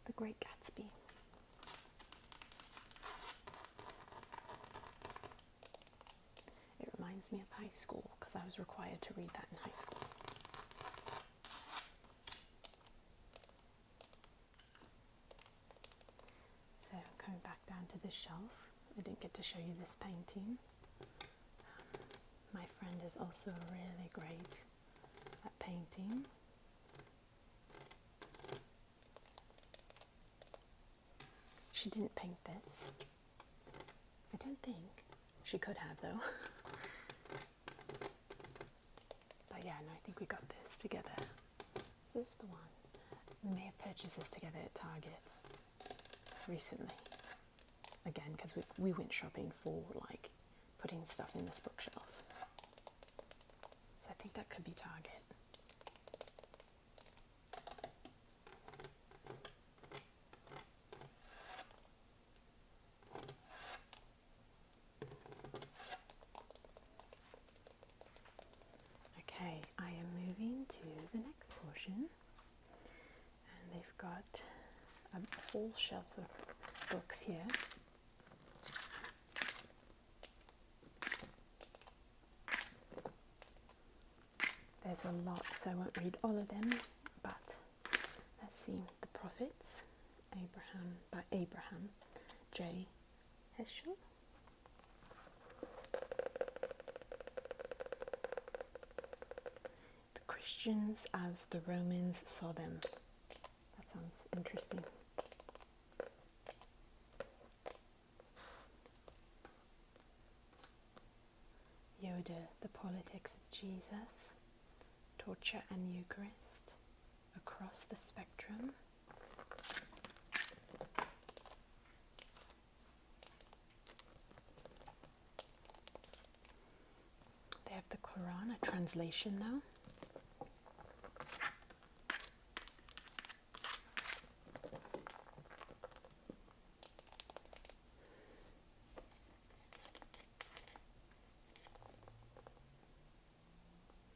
The Great Gatsby. It reminds me of high school because I was required to read that in high school. So coming back down to this shelf, I didn't get to show you this painting. My friend is also really great at painting. She didn't paint this. I don't think. She could have though. But yeah, no, I think we got this together. Is this the one? We may have purchased this together at Target recently. Again, because we went shopping for like putting stuff in this bookshelf. So I think that could be Target. Okay, I am moving to the next portion, and they've got a full shelf of books here. There's a lot, so I won't read all of them, but let's see. The Prophets, by Abraham J. Heschel. The Christians as the Romans saw them. That sounds interesting. Yoda, The Politics of Jesus. Torture and Eucharist, Across the Spectrum. They have the Quran, a translation now.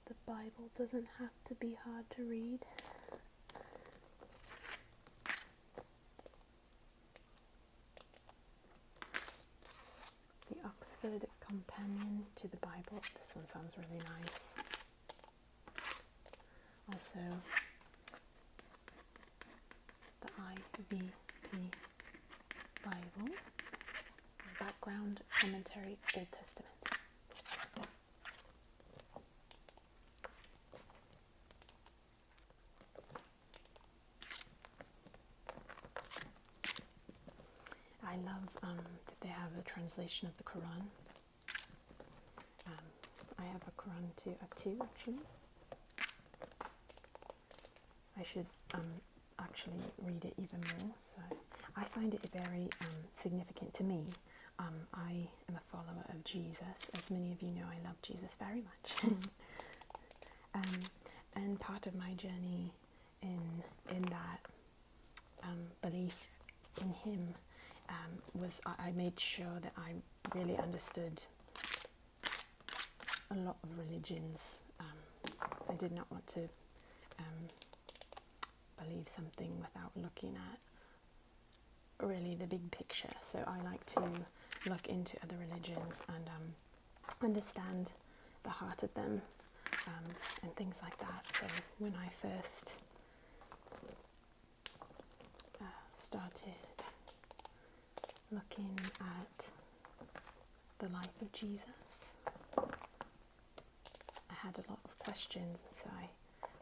The Bible doesn't have to be hard to read. The Oxford Companion to the Bible. This one sounds really nice. Also, the IVP Bible. Background Commentary, Old Testament. I love that they have a translation of the Quran. I have a Quran too. I have two actually. I should actually read it even more. So I find it very significant to me. I am a follower of Jesus. As many of you know, I love Jesus very much. And part of my journey in that belief in him was I made sure that I really understood a lot of religions. I did not want to believe something without looking at really the big picture. So I like to look into other religions and understand the heart of them and things like that. So when I first started looking at the life of Jesus, I had a lot of questions, and so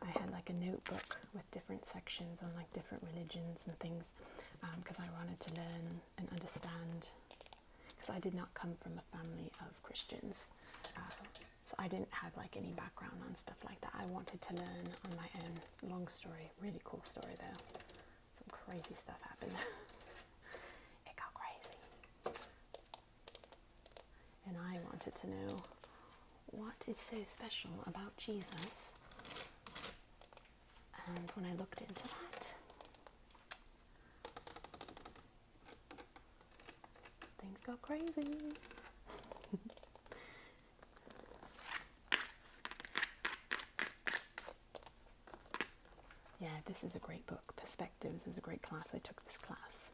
I had like a notebook with different sections on like different religions and things, because I wanted to learn and understand, because I did not come from a family of Christians, so I didn't have like any background on stuff like that. I wanted to learn on my own. Long story, really cool story though. Some crazy stuff happened. It got crazy. And I wanted to know what is so special about Jesus. And when I looked into that, things got crazy. Yeah, this is a great book. Perspectives is a great class. I took this class.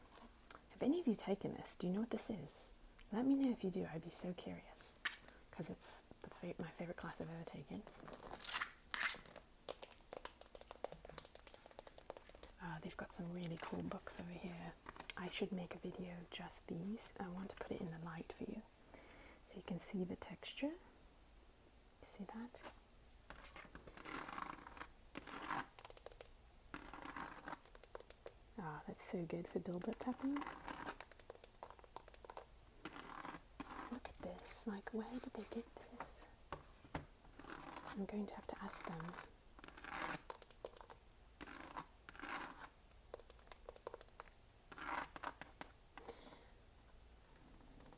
Have any of you taken this? Do you know what this is? Let me know if you do. I'd be so curious, because it's my favorite class I've ever taken. They've got some really cool books over here. I should make a video of just these. I want to put it in the light for you, so you can see the texture. See that? Ah, that's so good for build-up tapping. Look at this. Like, where did they get this? I'm going to have to ask them.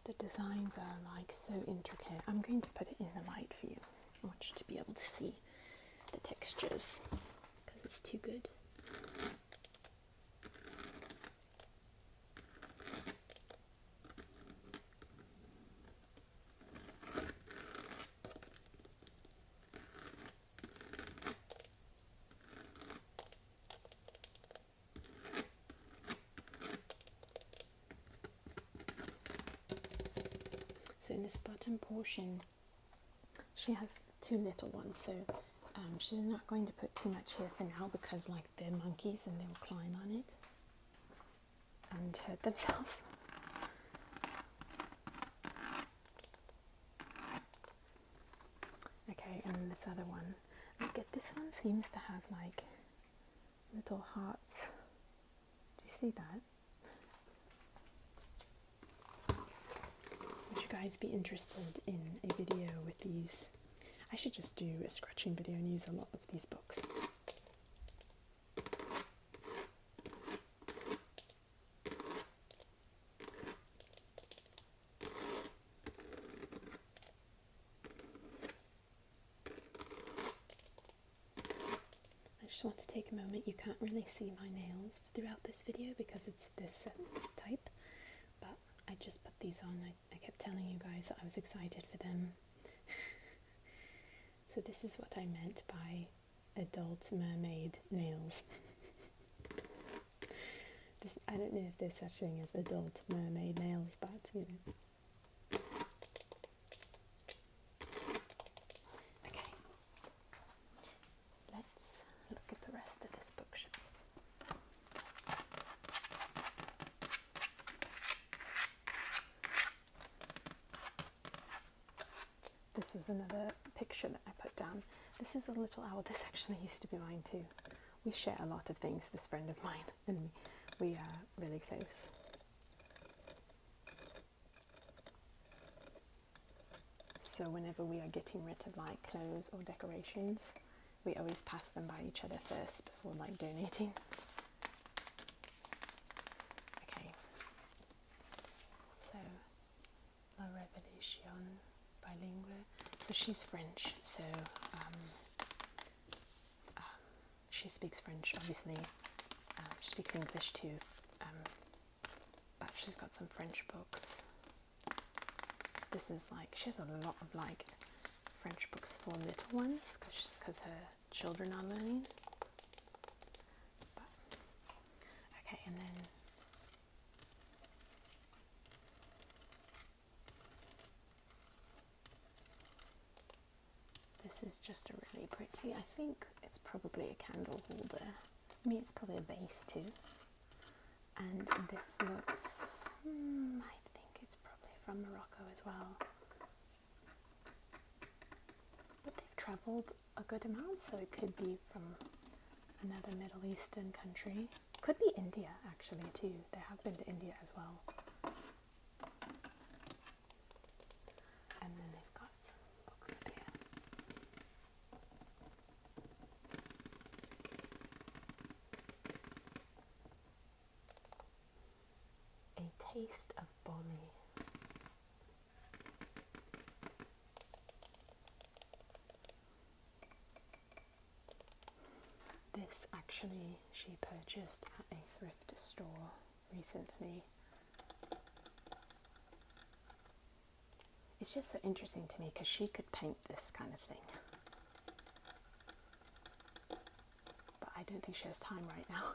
The designs are like so intricate. I'm going to put it in the light for you. I want you to be able to see the textures, because it's too good. So in this bottom portion, she has two little ones, so she's not going to put too much here for now, because like they're monkeys and they will climb on it and hurt themselves. Okay, and then this other one. Look at this one, seems to have like little hearts. Do you see that? Would you guys be interested in a video with these? I should just do a scratching video and use a lot of these books. I just want to take a moment. You can't really see my nails throughout this video because it's this type, but I just put these on. I kept telling you guys that I was excited for them. So this is what I meant by adult mermaid nails. I don't know if there's such thing as adult mermaid nails, but you know. Okay, let's look at the rest of this bookshelf. This was another picture that I put down. This is a little owl. This actually used to be mine too. We share a lot of things, this friend of mine and me. We are really close. So whenever we are getting rid of like clothes or decorations, we always pass them by each other first before like donating. Okay. So, La Revolution. Bilingual. So she's French, so she speaks French, obviously. She speaks English too, but she's got some French books. This is like, she has a lot of like French books for little ones, because her children are learning. But, okay, and then this is just a really pretty, I think it's probably a candle holder. I mean, it's probably a base too. And this looks, I think it's probably from Morocco as well. But they've travelled a good amount, so it could be from another Middle Eastern country. Could be India actually too. They have been to India as well. And then they've got some books up here. A Taste of Bonnie. actually she purchased at a thrift store recently. It's just so interesting to me because she could paint this kind of thing. But I don't think she has time right now.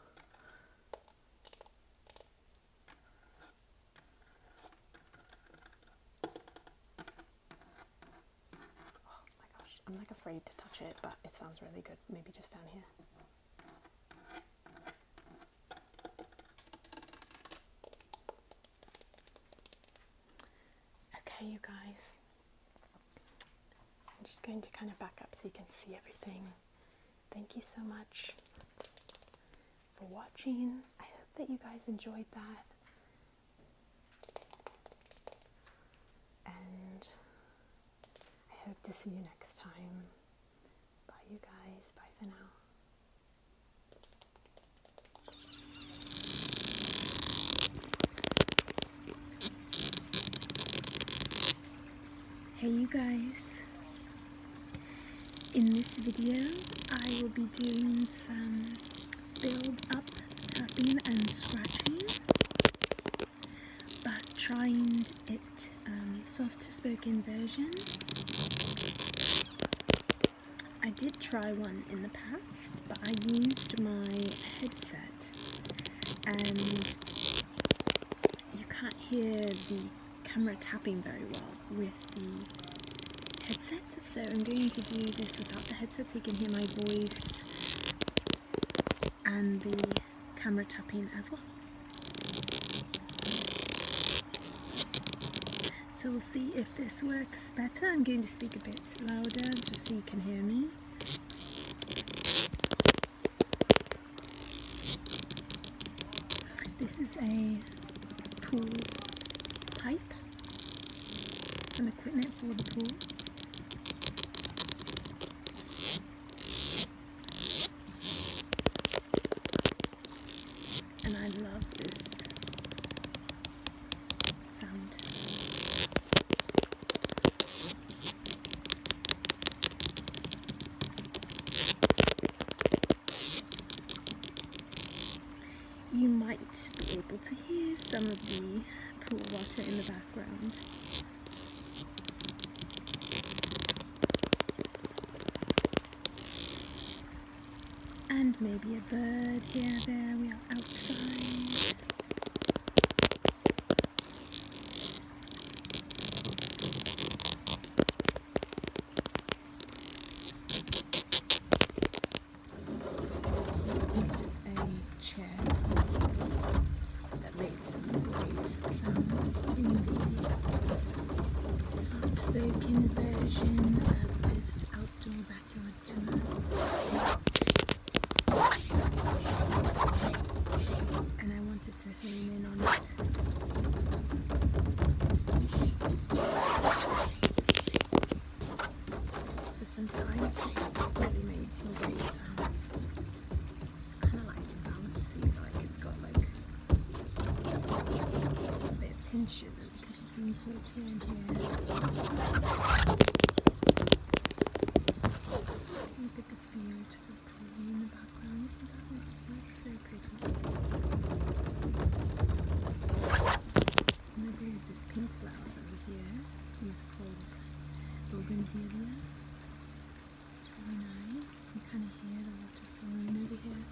Oh my gosh, I'm like afraid to touch it, but it sounds really good. Maybe just down here. Okay, you guys. I'm just going to kind of back up so you can see everything. Thank you so much for watching. I hope that you guys enjoyed that. And I hope to see you next time. Bye, you guys. Bye for now. Hey, you guys. In this video, I will be doing some build up tapping and scratching, but trying it soft spoken version. I did try one in the past, but I used my headset and you can't hear the camera tapping very well with the headset, so I'm going to do this without the headset so you can hear my voice and the camera tapping as well. So we'll see if this works better. I'm going to speak a bit louder just so you can hear me. This is a pool pipe, some equipment for the pool. And I love this sound. You might be able to hear some of the pool water in the background. And maybe a bird here, there, we are outside. So this is a chair that made some great sounds in the soft-spoken version of this outdoor backyard tour. And I wanted to hone in on it. For some time, because it really made some great sounds. It's kind of like bouncy, like it's got like a bit of tension because it's being pulled here and here. Look at this beautiful pool in the background, isn't that it's so pretty. And I believe this pink flower over here is called Bougainvillea. It's really nice. You kind of hear the water flowing over here.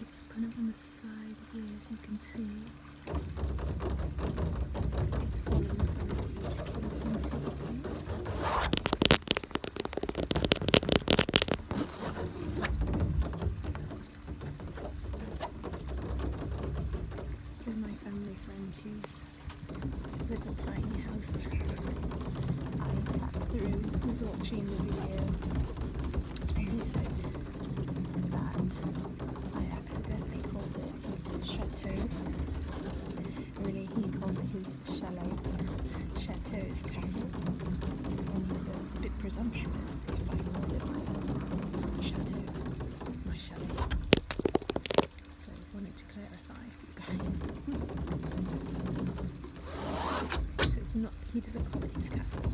It's kind of on the side here, if you can see. It's falling from the cubes into the pool. So my family friend whose little tiny house I tapped through was watching the video, and he said that I accidentally called it his chateau. Really, he calls it his chalet. Chateau is castle. And he said it's a bit presumptuous if I called it my chateau. It's my chalet. So I wanted to clarify for you guys. So it's not, he doesn't call it his castle.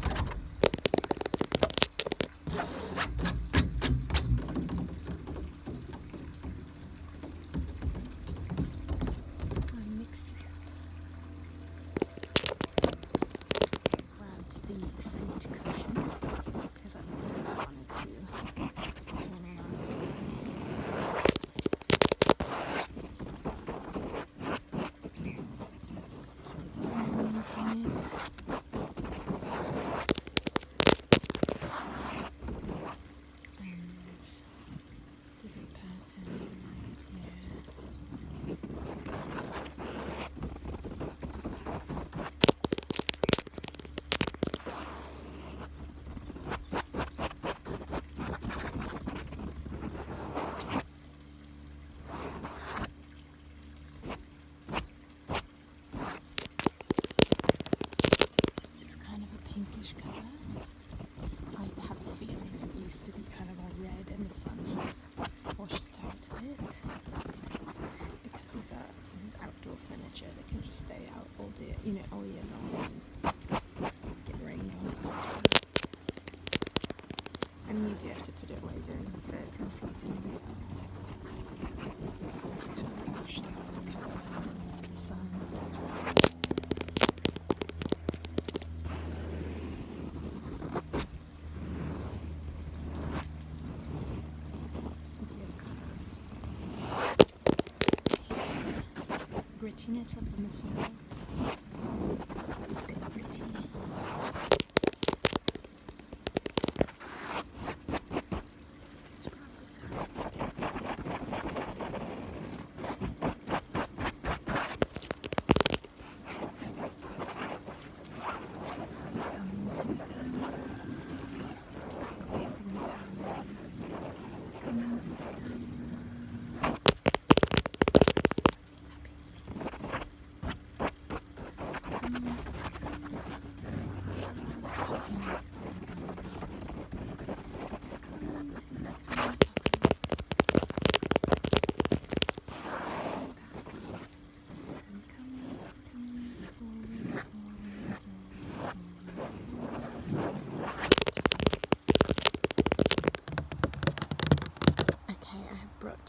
can see some of this bit. It's kind of like washed out, kind of the sun, etc. Grittiness of the material. It's a bit gritty. Let's grab this out. Come into the camera. Back away from the camera. Come into the camera.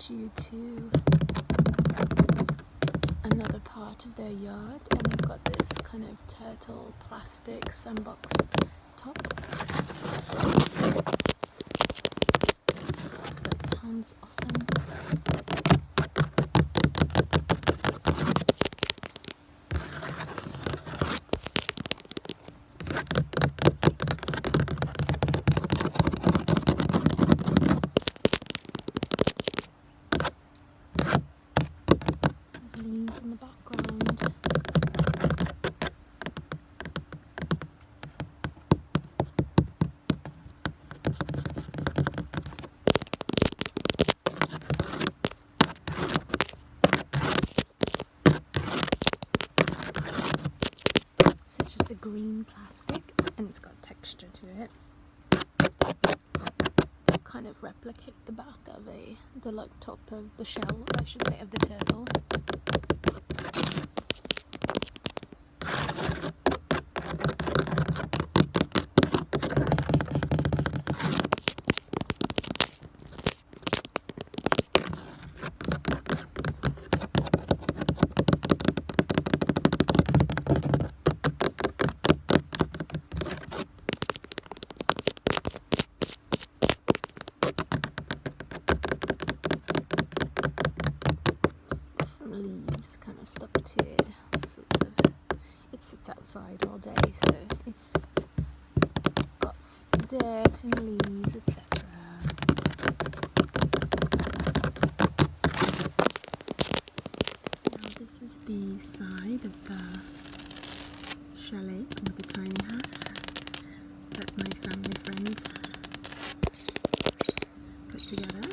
You to another part of their yard, and they've got this kind of turtle plastic sandbox top. That sounds awesome. Leaves in the background. So it's just a green plastic and it's got texture to it. Kind of replicate the back of the like top of the shell, I should say, of the turtle. Some leaves kind of stuck to it, sort of. It sits outside all day, so it's got dirt and leaves, etc. Now this is the side of the chalet, or the tiny house, that my family friend put together.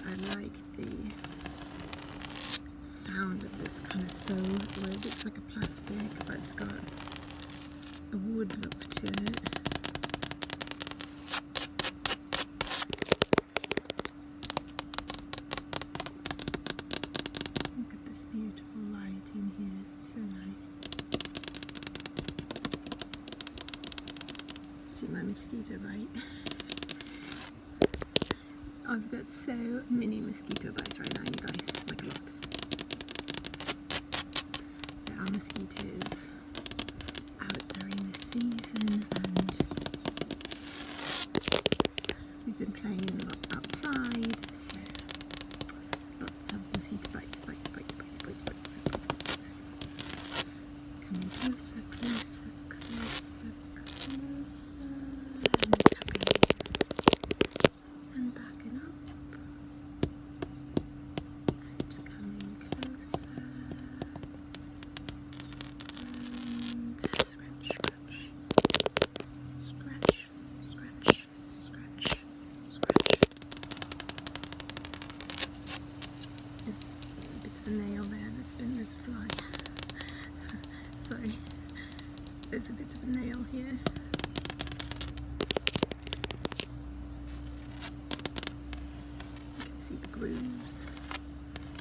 I like the sound of this kind of faux wood. It's like a plastic, but it's got a wood look to it. Look at this beautiful light in here. It's so nice. See my mosquito bite? I've got so many mosquito bites right now, you guys, like a lot. There are mosquitoes out during the season, and we've been playing a lot outside, so lots of mosquito bites, bites. Coming closer, closer, closer, closer, and tapping. And backing up, and coming closer, and scratch, scratch, scratch, scratch, scratch, scratch. There's a bit of a nail there there's a fly. Sorry, there's a bit of a nail here. See the grooves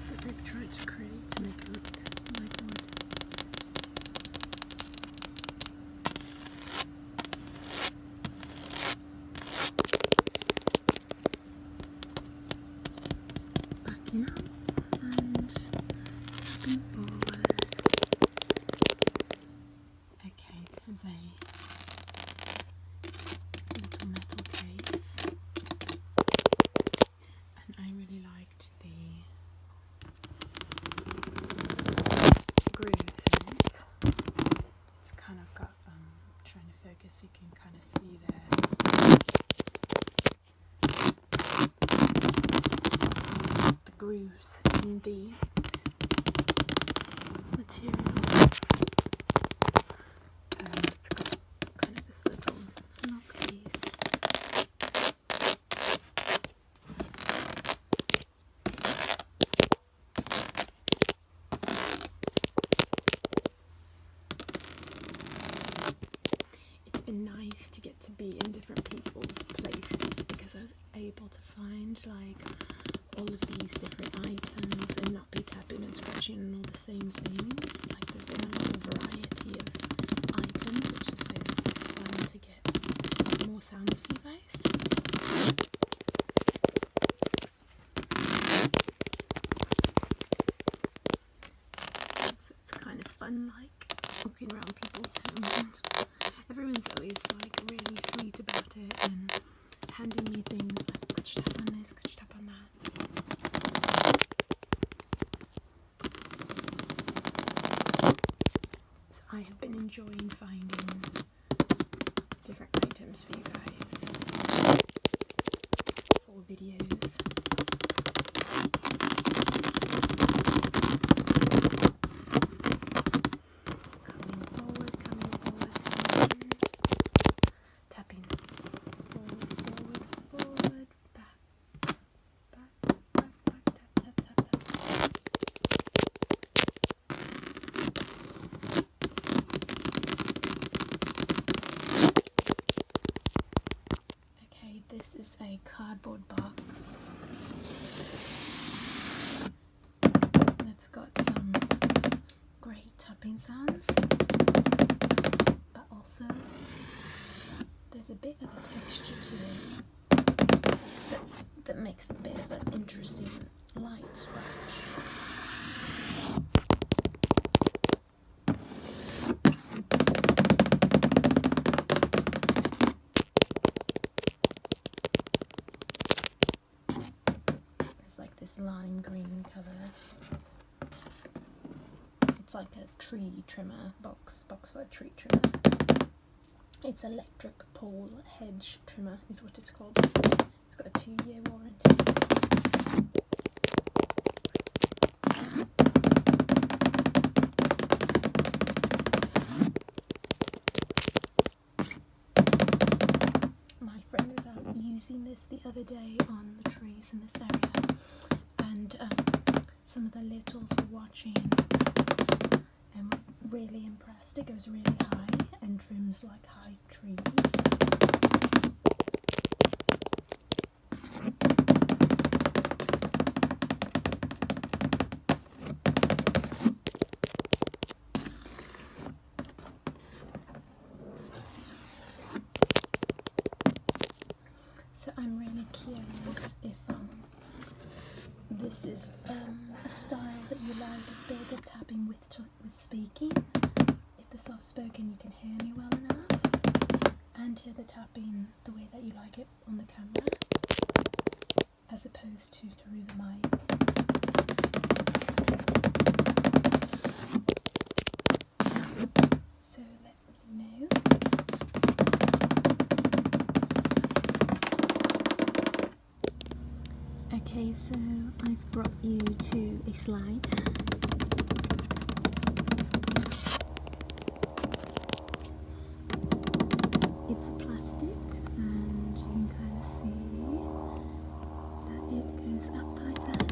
that they've tried to create to make it look like wood. a little metal case, and I really liked the grooves in it. It's kind of got, trying to focus, you can kind of see there. The grooves in the material. It's got kind of this little knock piece. It's been nice to get to be in different people's places because I was able to find like all of these different items and not be tapping and scratching on all the same things. Like there's been a lot of variety of items, which has been fun to get more sounds for you guys. So it's kind of fun, like walking around people's homes, and everyone's always like really sweet about it and handing me things like, could you tap on this, could you tap on that? So I have been enjoying finding different items for you guys for videos. Coming forward, tapping forward, back, tap, tap, tap, tap. Okay, this is a cardboard box that's got some great tapping sounds, but also there's a bit of a texture to it that makes a bit of an interesting light scratch. It's like this lime green colour. It's like a tree trimmer box for a tree trimmer. It's electric pole hedge trimmer is what it's called. It's got a 2-year warranty. My friend was out using this the other day on the trees in this area, and some of the littles were watching and were really impressed. It goes really high and trims like high trees. So I'm really curious if this is a style that you like, a bit of tapping with speaking. If the soft spoken you can hear me well enough, and hear the tapping the way that you like it on the camera, as opposed to through the mic. So let me know. Okay, so I've brought you to a slide. It's plastic, and you can kind of see that it goes up like that.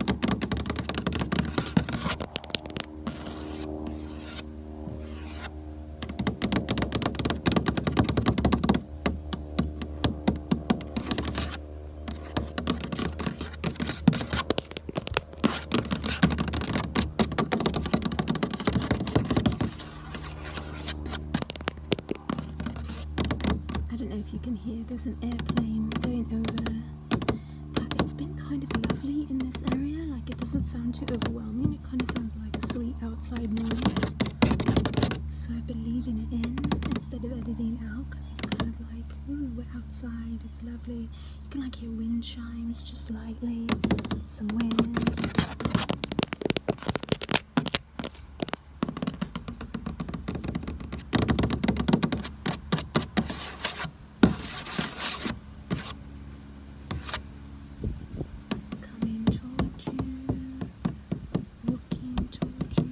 I don't know if you can hear, there's an airplane going over, but it's been kind of lovely in this area. Like, it doesn't sound too overwhelming, it kind of sounds like a sweet outside noise. So I've been leaving it in instead of editing You can like hear wind chimes just lightly, some wind. Coming towards you, looking towards you.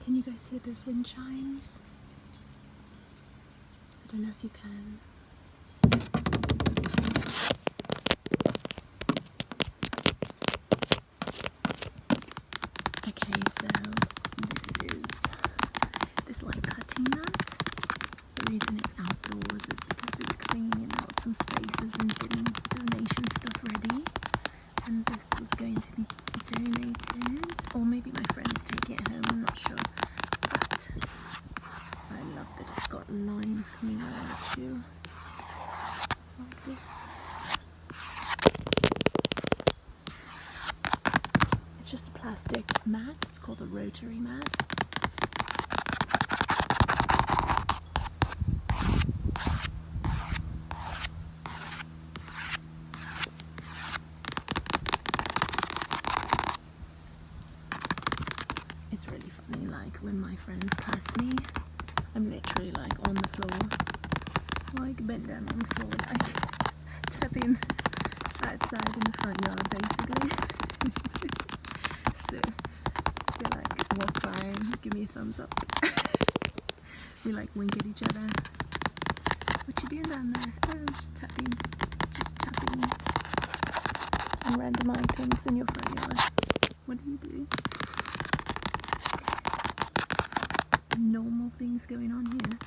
Can you guys hear those wind chimes? I don't know if you can. Okay, so this like cutting mat. The reason it's outdoors is because we were cleaning out some spaces and getting donation stuff ready. And this was going to be donated, or maybe my friend's taking it home, I'm not sure. But I love that it's got lines coming right at you, like this. It's just a plastic mat, it's called a rotary mat. It's really funny, like when my friends pass me, I'm literally like on the floor, like bent down on the floor, like tapping outside in the front yard basically. So they like walk by, give me a thumbs up. We like wink at each other. What you doing down there? Oh, I'm just tapping on random items in your front yard. What do you do? Normal things going on here.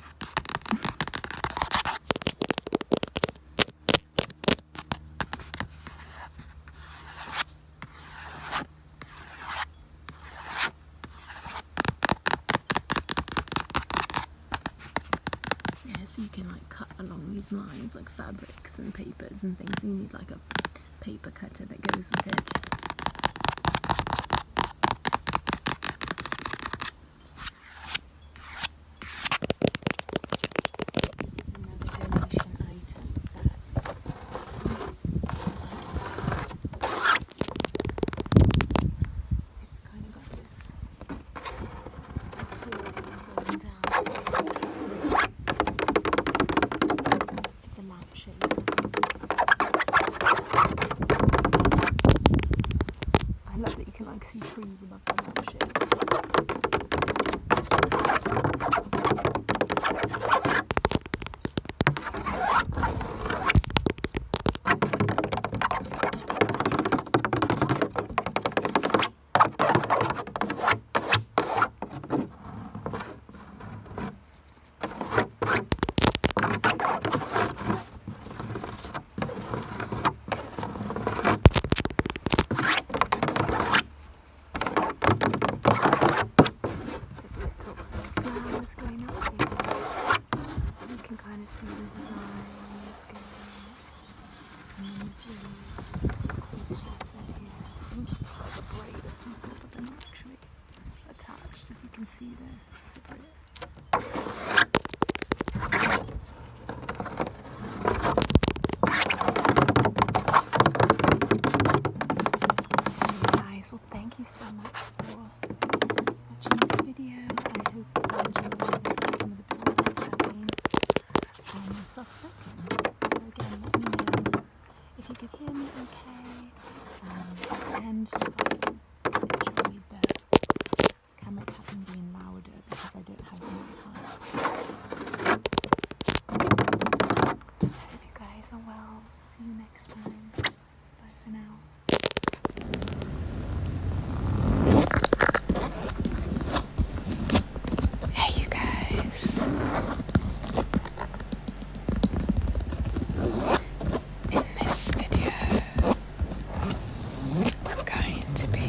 Yeah, so you can like cut along these lines like fabrics and papers and things. So you need like a paper cutter that goes with it. See trees above the lampshade. See there. Guys, well, thank you so much for watching this video. I hope you enjoyed some of the buildings happening soft-spoken. So again, let me know if you could hear me okay, and if I enjoyed the camera tapping being louder because I don't have the microphone. Hope you guys are well. See you next time. Bye for now. Hey you guys. In this video, I'm going to be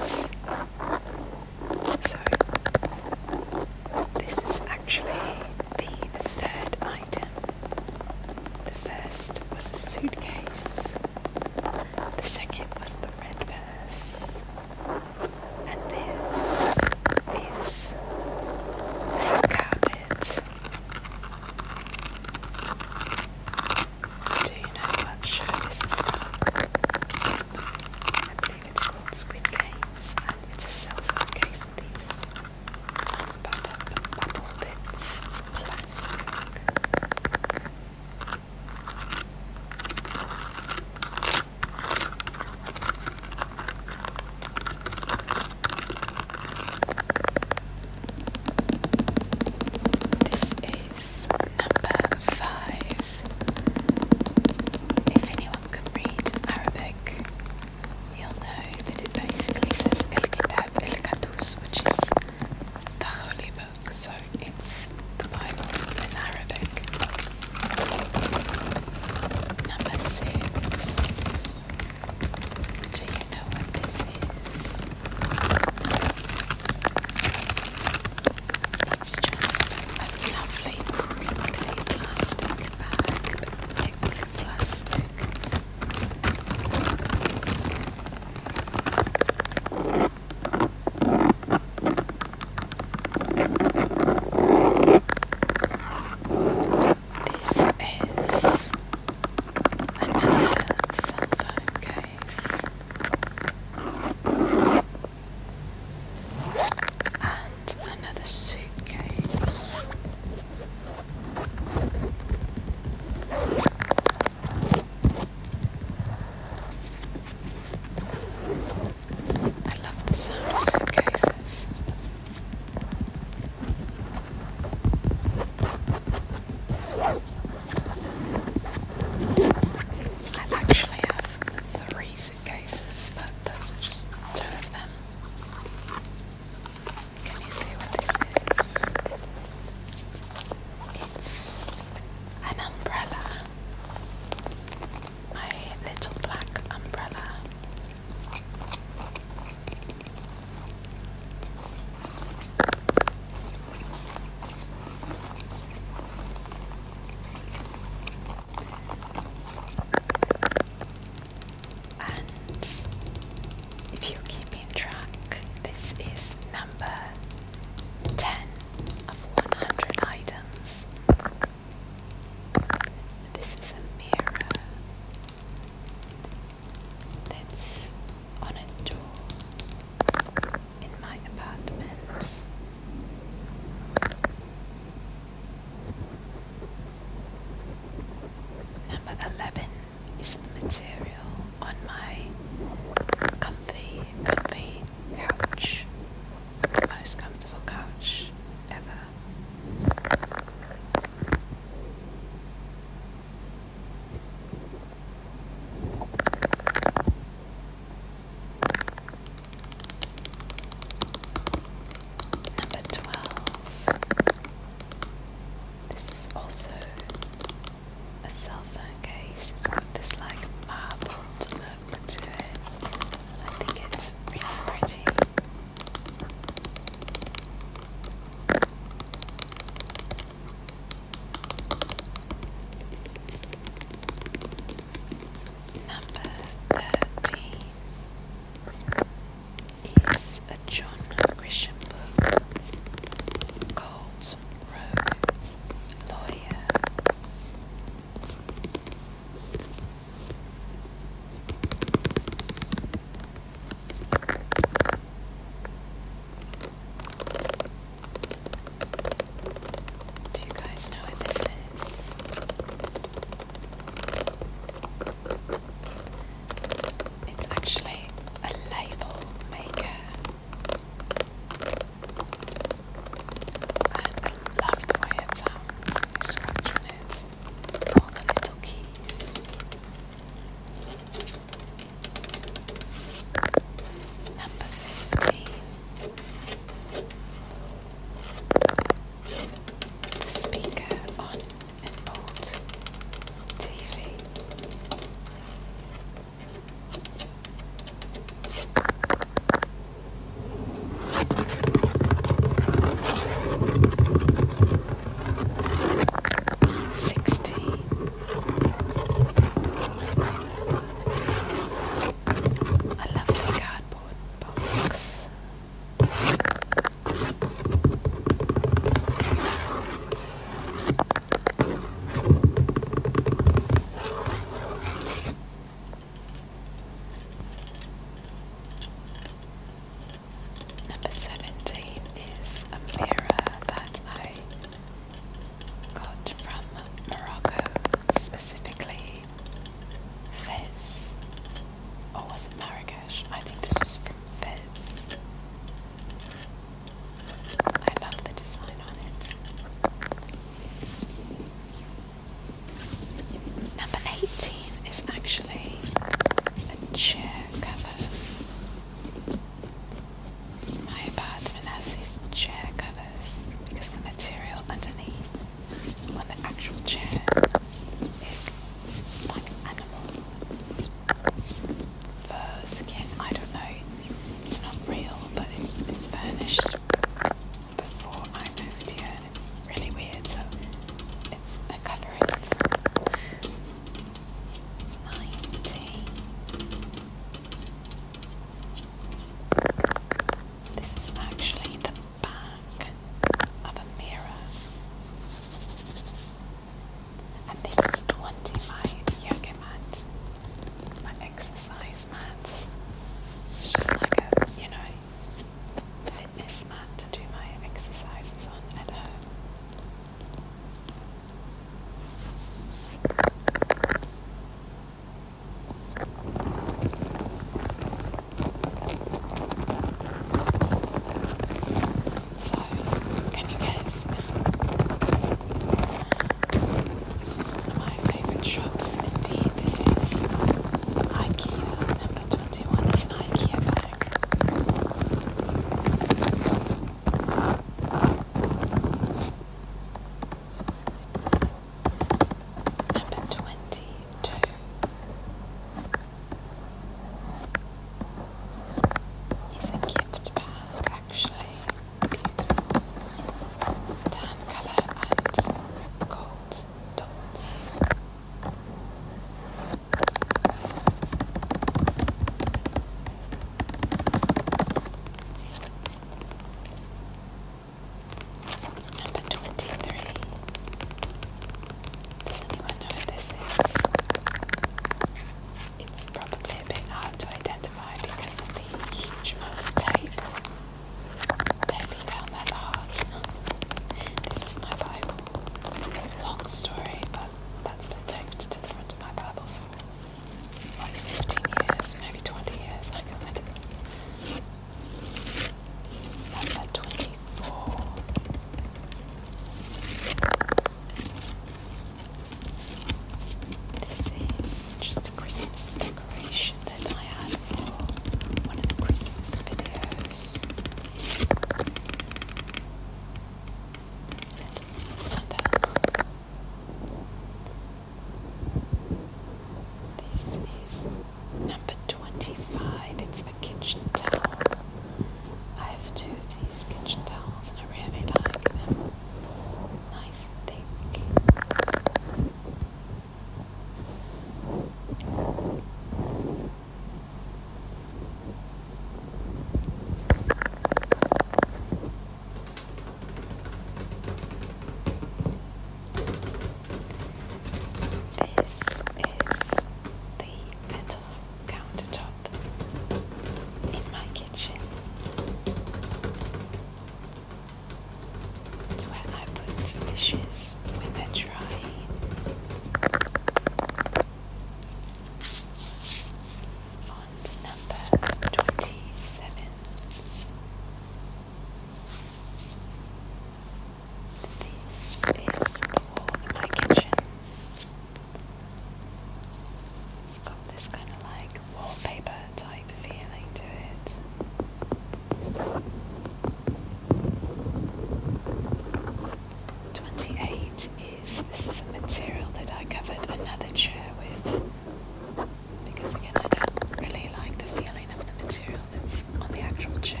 actual chair.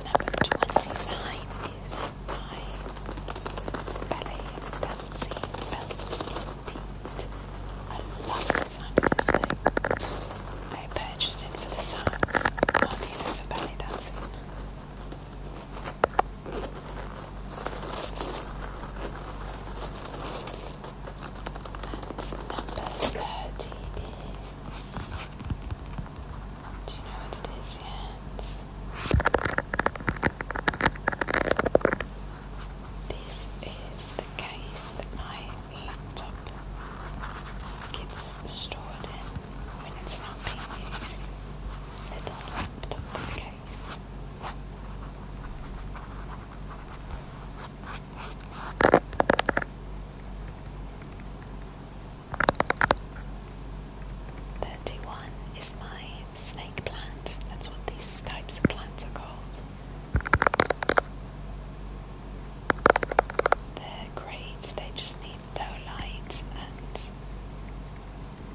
Number 29 is my belly dancing belt petite. I love the sound of this thing. I purchased it for the sounds, not for belly dancing. And number 30 is... do you know what it is yet? This is the case that my laptop gets stored in when it's not being used. Little laptop case. Is my snake plant. That's what these types of plants are called. They're great, they just need no light and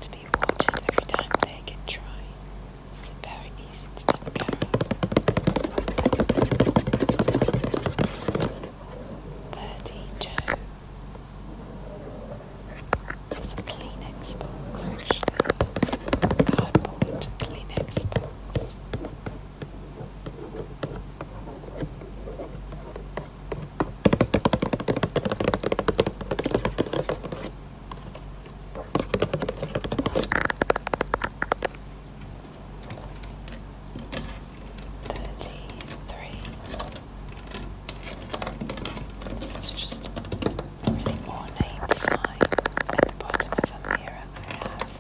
to be watered every time they get dry. It's very easy to take care of. 32 is a Kleenex box actually. Cardboard Kleenex box. 33. This is just a really ornate design at the bottom of a mirror I have.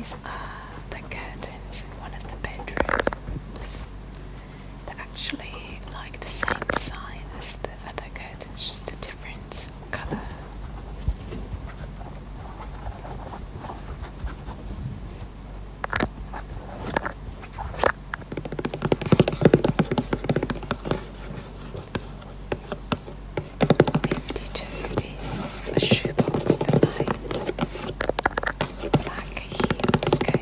these are the curtains in one of the bedrooms. They're actually like the same design as the other curtains, just a different colour. Is a shoebox that my black heels go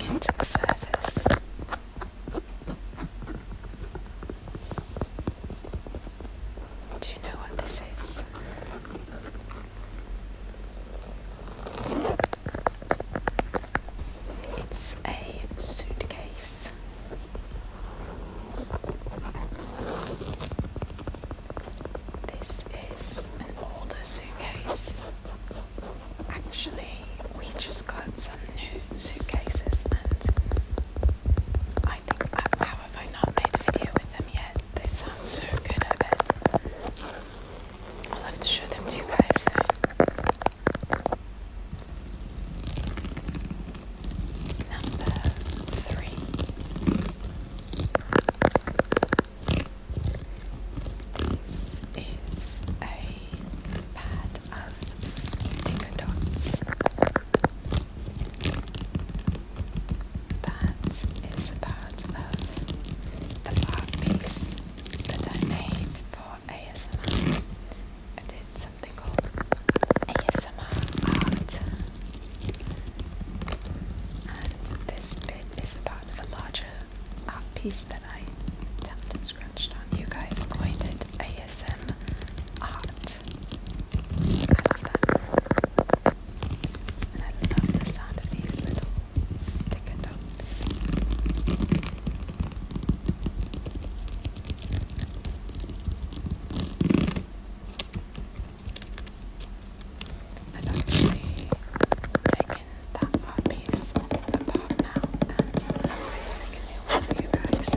into the surface. Do you know what this is? It's a suitcase. This is an older suitcase. Actually, we just got some new suitcases, and I think, how have I not made a video with them yet? They sound so good, I bet. I'll have to show them to you guys soon. Number 3. This is a pad of sticker dots. That is a part of the art piece that I made for ASMR. I did something called ASMR art, and this bit is a part of a larger art piece that I tapped and scratched on. You guys coined it ASM art. So I love that. And I love the sound of these little sticker dots. I've actually taken that art piece apart now, and I'm going to make a new one for you guys.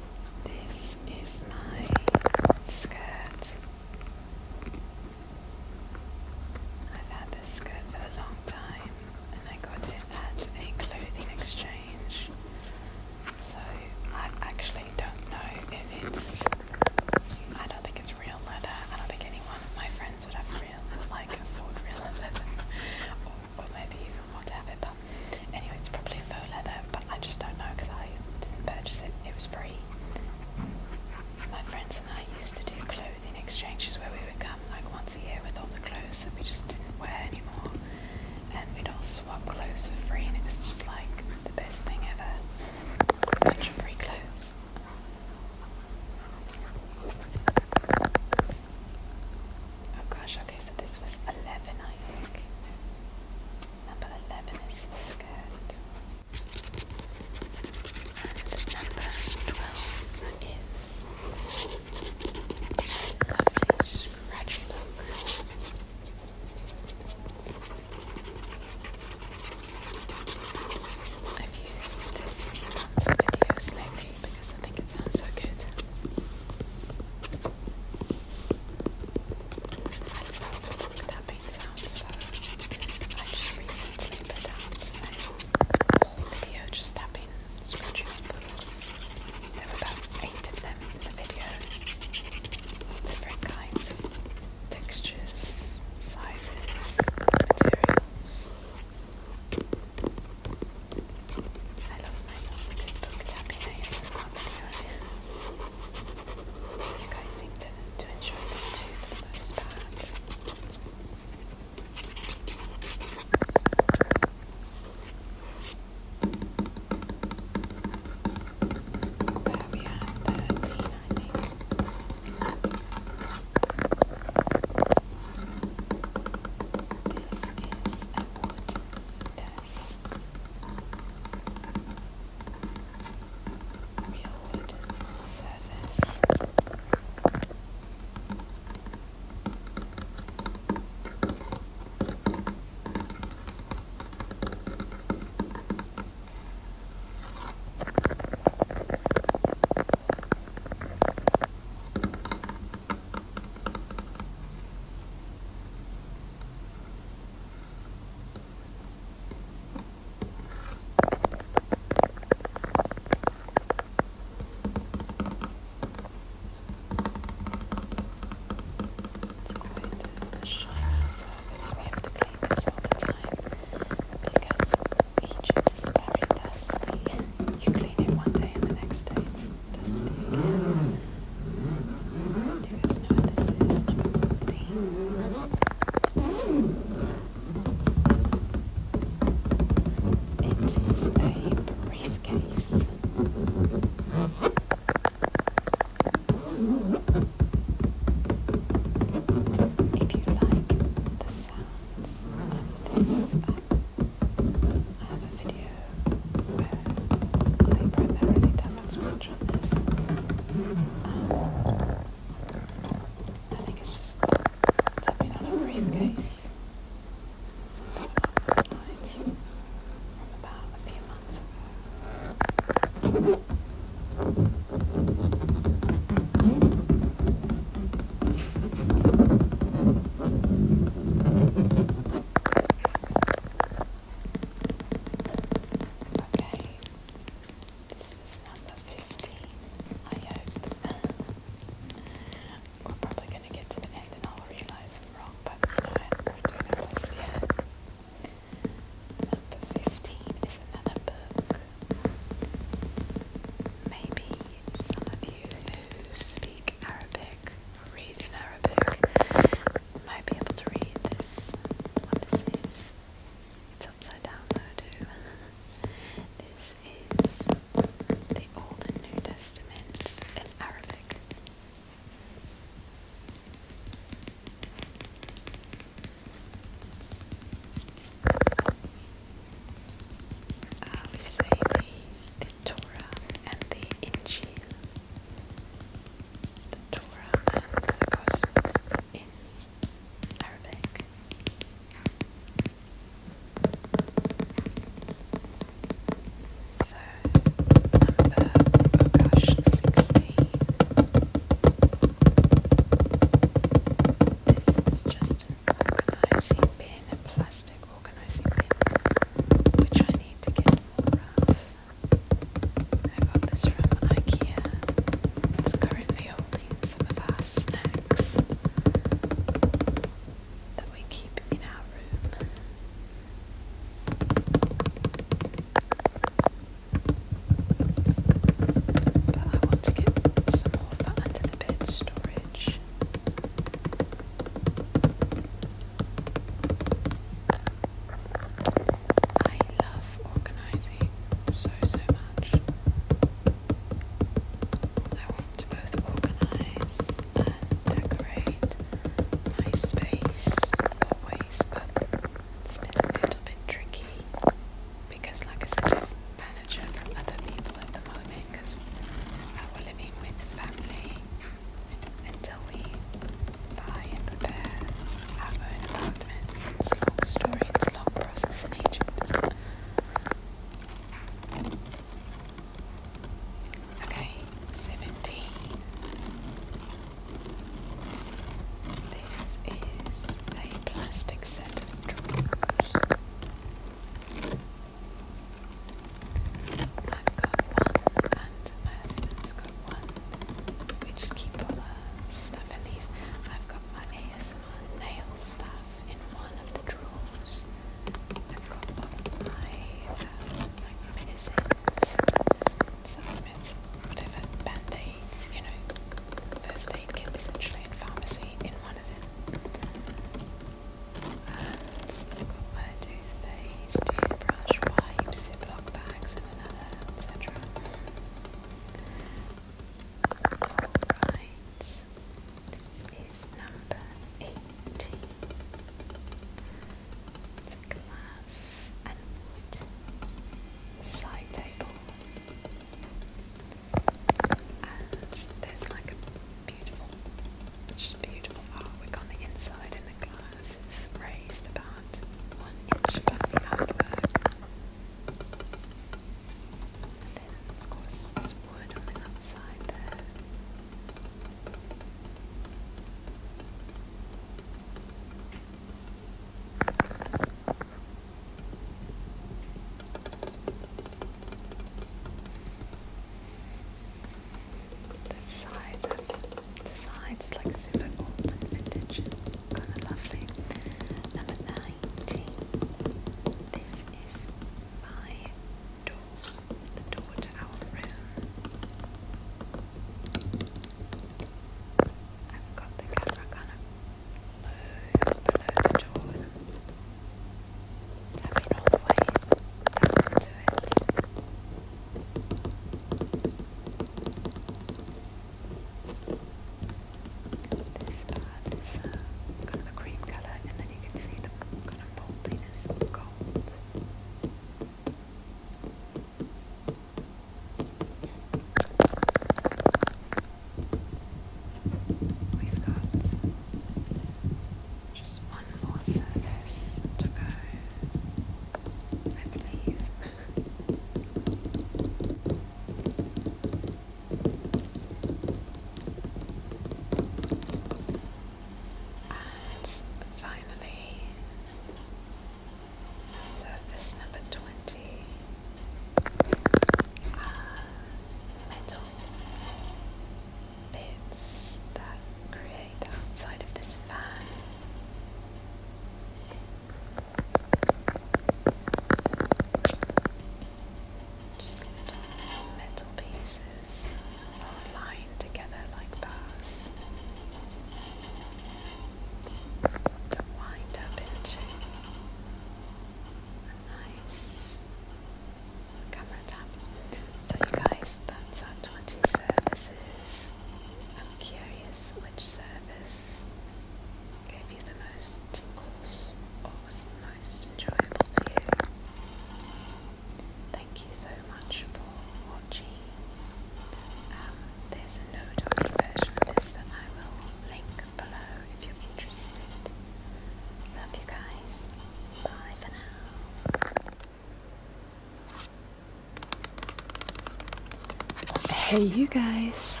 Hey you guys,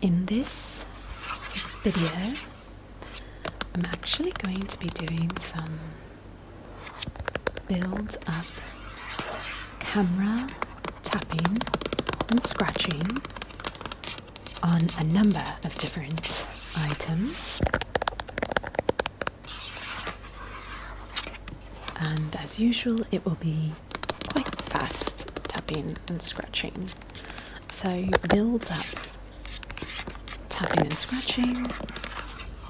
in this video I'm actually going to be doing some build up camera tapping and scratching on a number of different items, and as usual it will be quite fast tapping and scratching. So build up tapping and scratching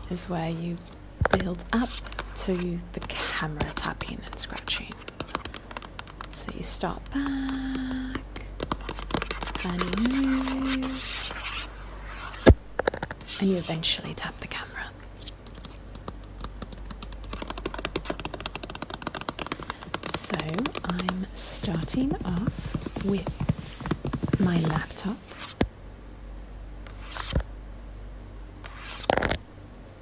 is where you build up to the camera tapping and scratching. So you start back and you move and you eventually tap the camera. So I'm starting off with my laptop.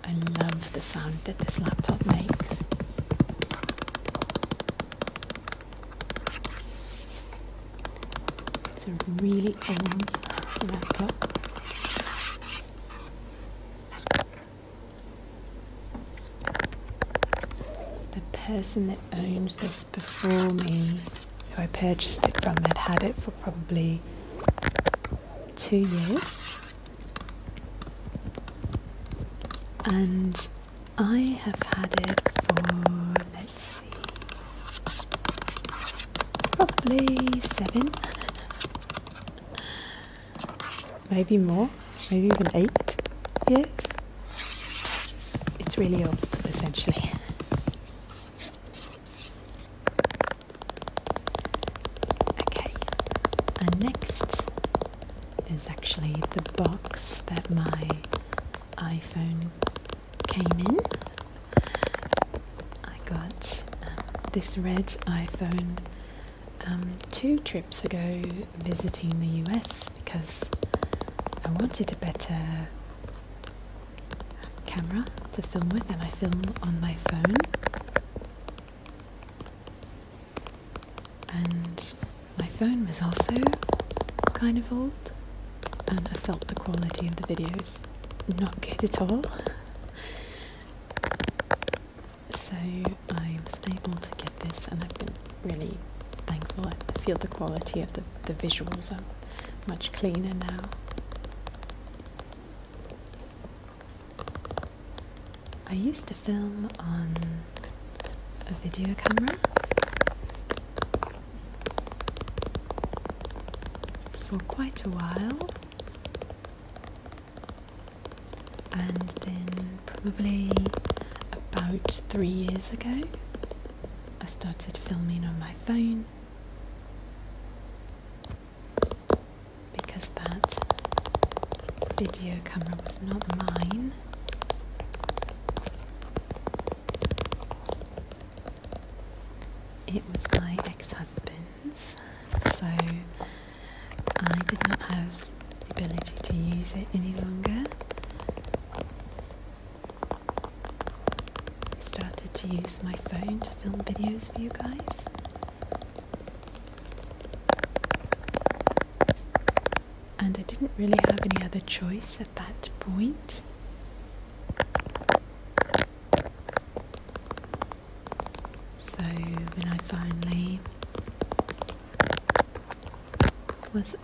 I love the sound that this laptop makes. It's a really old laptop. The person that owned this before me, who I purchased it from, had it for probably 2 years. And I have had it for, let's see, probably 7, maybe more, maybe even 8 years. It's really old, essentially. Okay, and next is actually the box that my iPhone came in. I got this red iPhone 2 trips ago visiting the US because I wanted a better camera to film with, and I film on my phone, and my phone was also kind of old, and I felt the quality of the videos not good at all. So I was able to get this, and I've been really thankful. I feel the quality of the visuals are much cleaner now. I used to film on a video camera for quite a while, and then probably about 3 years ago I started filming on my phone because that video camera was not mine. It was my ex-husband's, so I did not have the ability to use it any longer. I started to use my phone to film videos for you guys. And I didn't really have any other choice at that point. So when I finally was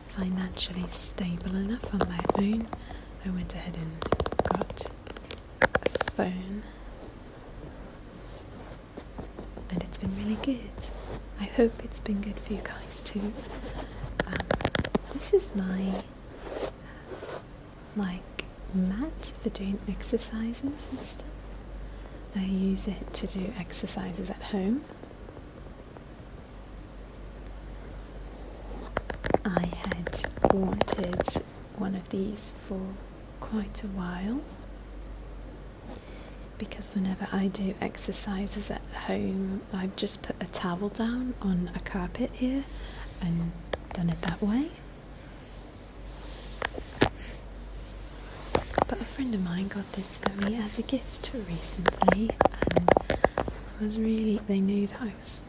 financially stable enough on my own, I went ahead and got a phone, and it's been really good. I hope it's been good for you guys too. This is my mat for doing exercises and stuff. I use it to do exercises at home. I had wanted one of these for quite a while because whenever I do exercises at home, I've just put a towel down on a carpet here and done it that way. But a friend of mine got this for me as a gift recently, and they knew that I was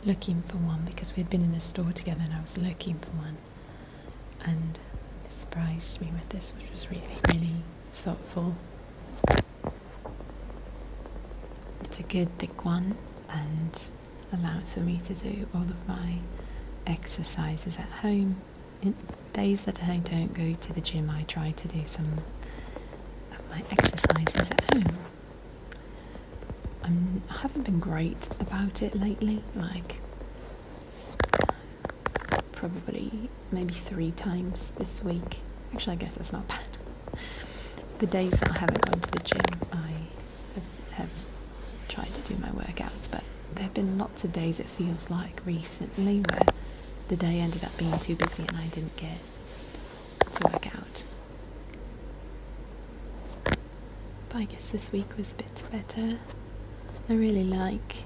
looking for one because we had been in a store together and I was looking for one, and it surprised me with this, which was really, really thoughtful. It's a good thick one and allows for me to do all of my exercises at home. In days that I don't go to the gym, I try to do some of my exercises at home. I haven't been great about it lately, like probably maybe 3 times this week. Actually, I guess that's not bad. The days that I haven't gone to the gym, I have tried to do my workouts, but there have been lots of days, it feels like, recently where the day ended up being too busy and I didn't get to work out. But I guess this week was a bit better. I really like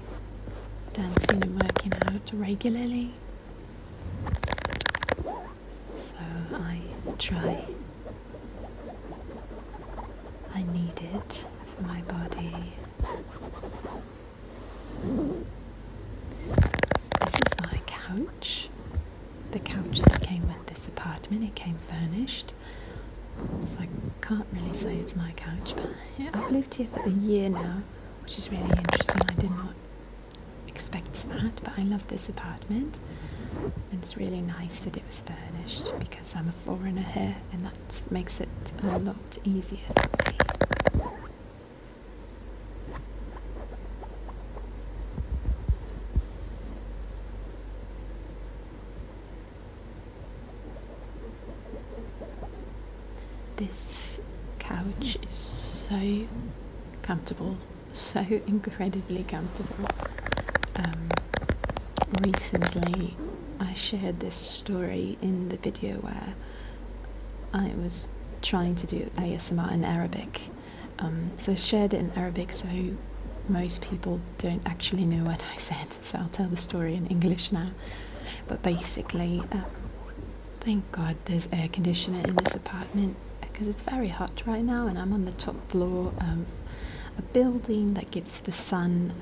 dancing and working out regularly, so I try. I need it for my body. This is my couch. The couch that came with this apartment. It came furnished, so I can't really say it's my couch, but I've lived here for a year now, which is really interesting. I did not expect that, but I love this apartment, and it's really nice that it was furnished because I'm a foreigner here, and that makes it a lot easier for me. This couch is so comfortable, so incredibly comfortable. Recently I shared this story in the video where I was trying to do ASMR in Arabic. So I shared it in Arabic so most people don't actually know what I said, so I'll tell the story in English now. But basically, thank God there's air conditioner in this apartment because it's very hot right now, and I'm on the top floor of a building that gets the sun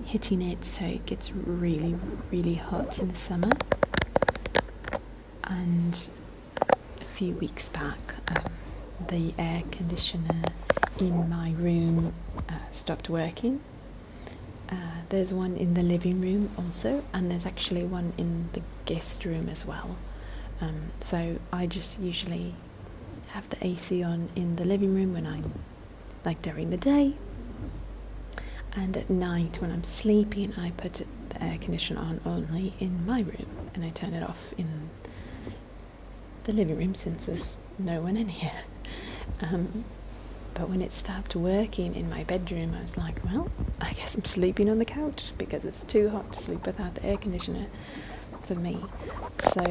hitting it, so it gets really, really hot in the summer. And a few weeks back, the air conditioner in my room stopped working. There's one in the living room also, and there's actually one in the guest room as well. So I just usually have the AC on in the living room when I'm, like, during the day, and at night when I'm sleeping I put the air conditioner on only in my room, and I turn it off in the living room since there's no one in here. But when it stopped working in my bedroom, I was like, well, I guess I'm sleeping on the couch because it's too hot to sleep without the air conditioner for me. So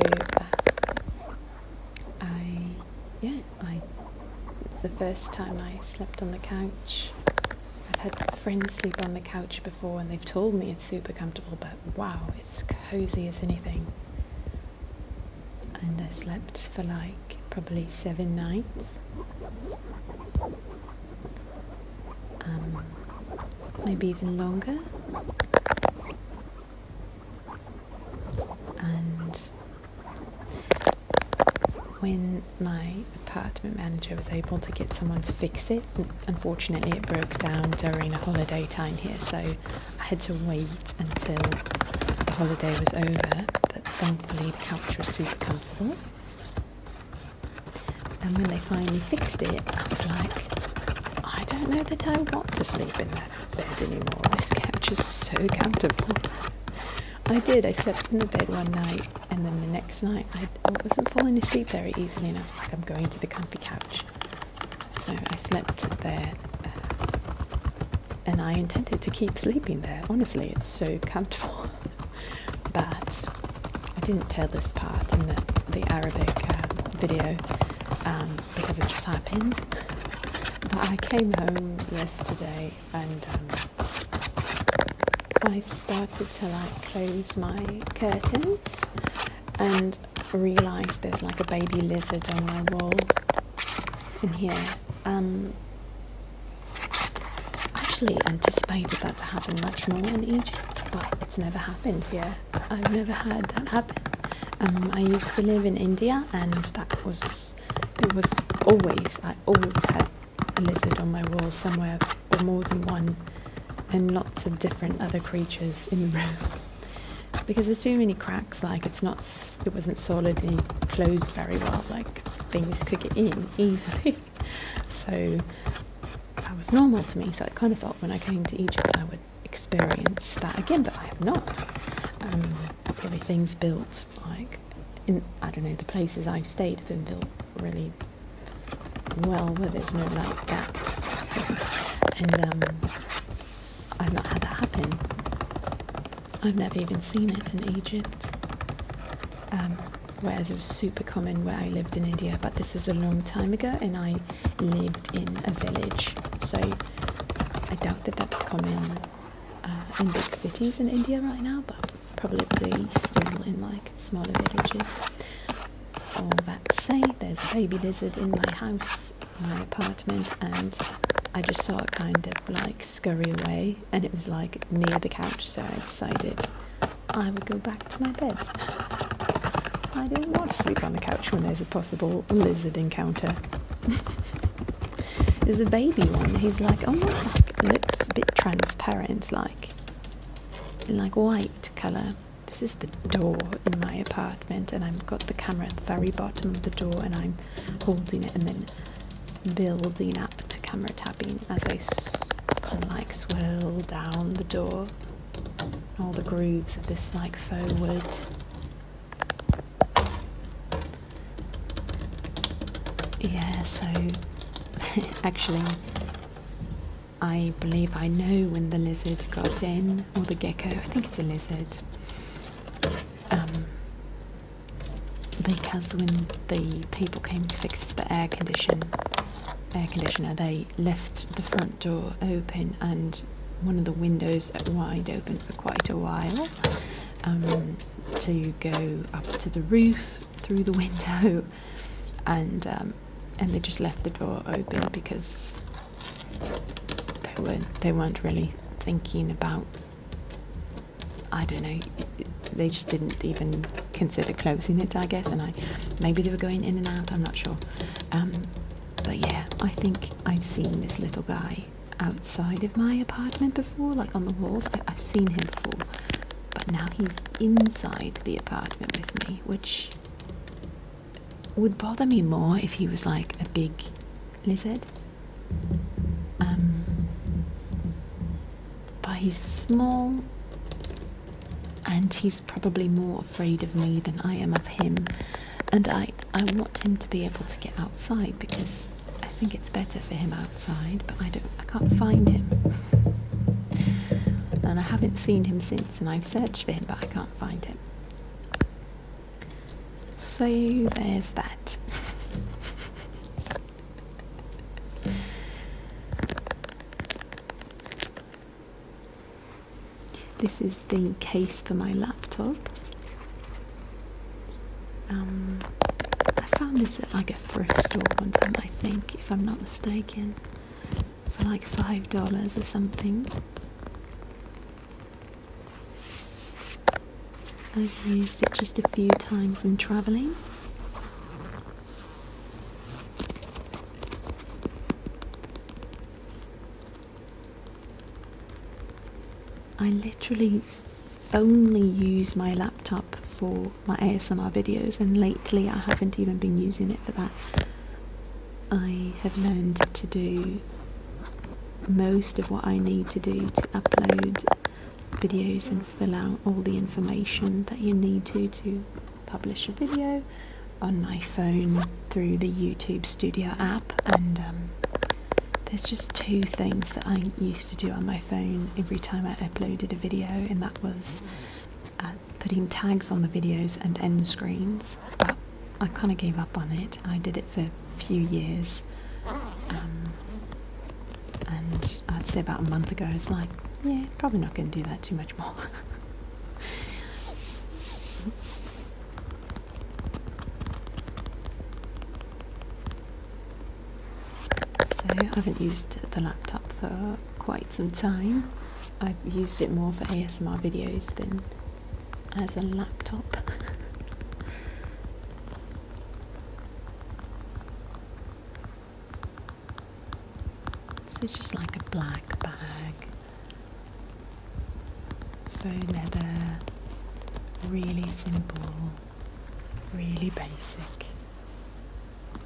it's the first time I slept on the couch. I've had friends sleep on the couch before and they've told me it's super comfortable, but wow, it's cozy as anything. And I slept for like probably 7 nights. Maybe even longer. And when my apartment manager was able to get someone to fix it, unfortunately it broke down during a holiday time here, so I had to wait until the holiday was over, but thankfully the couch was super comfortable. And when they finally fixed it, I was like, I don't know that I want to sleep in that bed anymore. This couch is so comfortable. I slept in the bed one night, and then the next night I wasn't falling asleep very easily, and I was like, I'm going to the comfy couch. So I slept there, and I intended to keep sleeping there. Honestly, it's so comfortable. But I didn't tell this part in the Arabic video because it just happened. But I came home yesterday and I started to close my curtains and realised there's like a baby lizard on my wall in here. I actually anticipated that to happen much more in Egypt, but it's never happened here. I've never had that happen. I used to live in India, and it was always, I always had a lizard on my wall somewhere, or more than one, and lots of different other creatures in the room. Because there's too many cracks, like it wasn't solidly closed very well, like things could get in easily. So that was normal to me. So I kind of thought when I came to Egypt I would experience that again, but I have not. Everything's built like I don't know, the places I've stayed have been built really well, where there's no like gaps. And I've not had that happen. I've never even seen it in Egypt. Whereas it was super common where I lived in India, but this was a long time ago, and I lived in a village, so I doubt that that's common in big cities in India right now, but probably still in like smaller villages. All that to say, there's a baby lizard in my house, my apartment, and I just saw it kind of like scurry away, and it was like near the couch, so I decided I would go back to my bed. I don't want to sleep on the couch when there's a possible lizard encounter. There's a baby one. He's like almost like looks a bit transparent, like white colour. This is the door in my apartment, and I've got the camera at the very bottom of the door, and I'm holding it and then building up to camera tapping as I kind of like swirl down the door. All the grooves of this like faux wood. Yeah, so actually I believe I know when the lizard got in, or the gecko, I think it's a lizard. Because when the people came to fix the air conditioner, they left the front door open and one of the windows wide open for quite a while, to go up to the roof through the window, and they just left the door open because they weren't really thinking about, I don't know, they just didn't even consider closing it, I guess, and maybe they were going in and out, I'm not sure. But yeah, I think I've seen this little guy outside of my apartment before, like on the walls. I've seen him before, but now he's inside the apartment with me, which would bother me more if he was like a big lizard. But he's small, and he's probably more afraid of me than I am of him, and I want him to be able to get outside, because I think it's better for him outside, but I can't find him. And I haven't seen him since, and I've searched for him, but I can't find him. So there's that. This is the case for my laptop. I found this at like a thrift store one time, I think, if I'm not mistaken, for like $5 or something. I've used it just a few times when travelling. I literally only use my laptop for my ASMR videos, and lately I haven't even been using it for that. I have learned to do most of what I need to do to upload videos and fill out all the information that you need to publish a video on my phone through the YouTube Studio app, and there's just two things that I used to do on my phone every time I uploaded a video, and that was putting tags on the videos and end screens. But I kind of gave up on it. I did it for a few years, and I'd say about a month ago I was like, yeah, probably not going to do that too much more. So I haven't used the laptop for quite some time. I've used it more for ASMR videos than as a laptop. So it's just like a black bag, faux leather, really simple, really basic.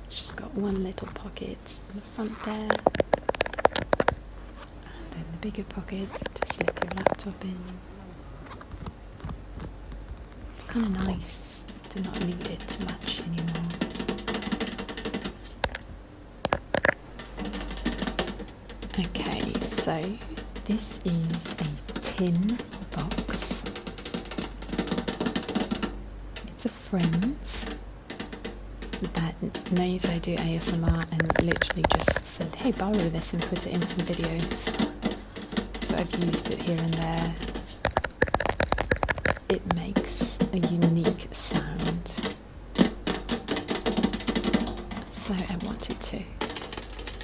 It's just got one little pocket in the front there, and then the bigger pocket to slip your laptop in. It's kind of nice to not need it too much anymore. Okay, so this is a tin box. It's a friend's that knows I do ASMR and literally just said, hey, borrow this and put it in some videos. So I've used it here and there. It makes a unique sound. So I wanted to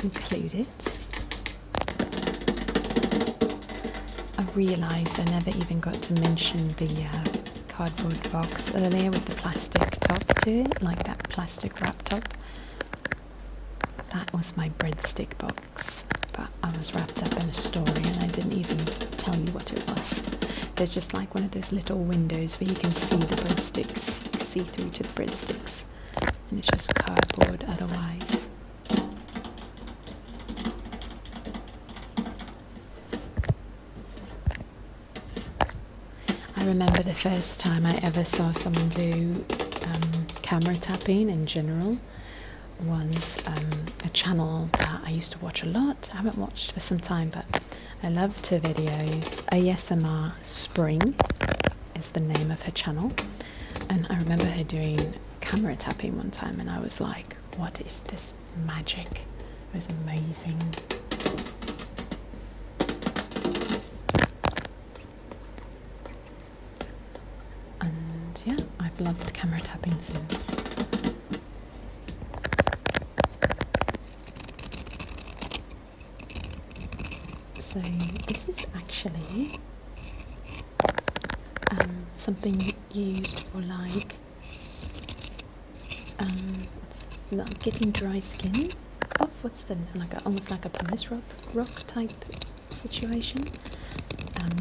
include it. I realised I never even got to mention the cardboard box earlier with the plastic top to it, like that plastic wrap top. That was my breadstick box, but I was wrapped up in a story and I didn't even tell you what it was. There's just like one of those little windows where you can see the breadsticks, see through to the breadsticks, and it's just cardboard otherwise. I remember the first time I ever saw someone do camera tapping in general was a channel that I used to watch a lot. I haven't watched for some time, but I loved her videos. ASMR Spring is the name of her channel, and I remember her doing camera tapping one time and I was like, what is this magic? It was amazing. Yeah, I've loved camera tapping since. So this is actually something used for like getting dry skin off. What's the almost like a pumice rock type situation.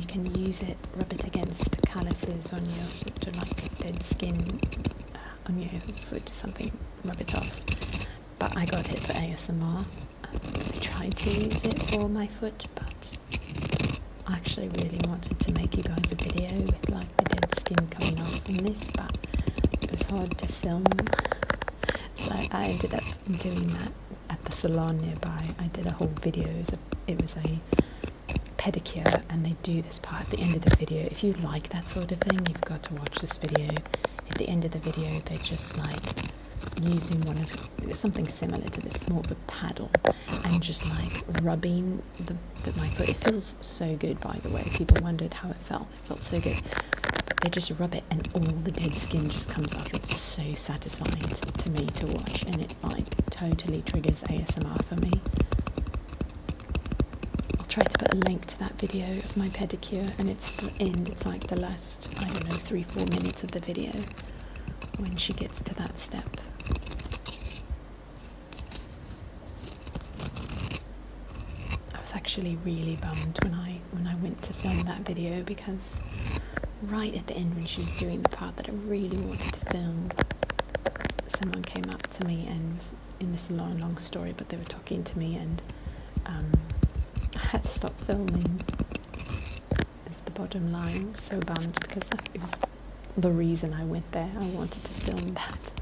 You can use it, rub it against calluses on your foot, or like dead skin on your foot or something, rub it off. But I got it for ASMR. I tried to use it for my foot, but I actually really wanted to make you guys a video with like the dead skin coming off from this, but it was hard to film. So I ended up doing that at the salon nearby. I did a whole video. It was a pedicure, and they do this part at the end of the video. If you like that sort of thing, you've got to watch this video. At the end of the video, they're just like using something similar to this, more of a paddle, and just like rubbing my foot. It feels so good, by the way. People wondered how it felt. It felt so good. They just rub it and all the dead skin just comes off. It's so satisfying to me to watch, and it like totally triggers ASMR for me. Try to put a link to that video of my pedicure, and it's the end. It's like the last, 3-4 minutes of the video when she gets to that step. I was actually really bummed when I went to film that video, because right at the end when she was doing the part that I really wanted to film, someone came up to me and was in this long story, but they were talking to me, and I had to stop filming. Is the bottom line. I was so bummed because it was the reason I went there. I wanted to film that.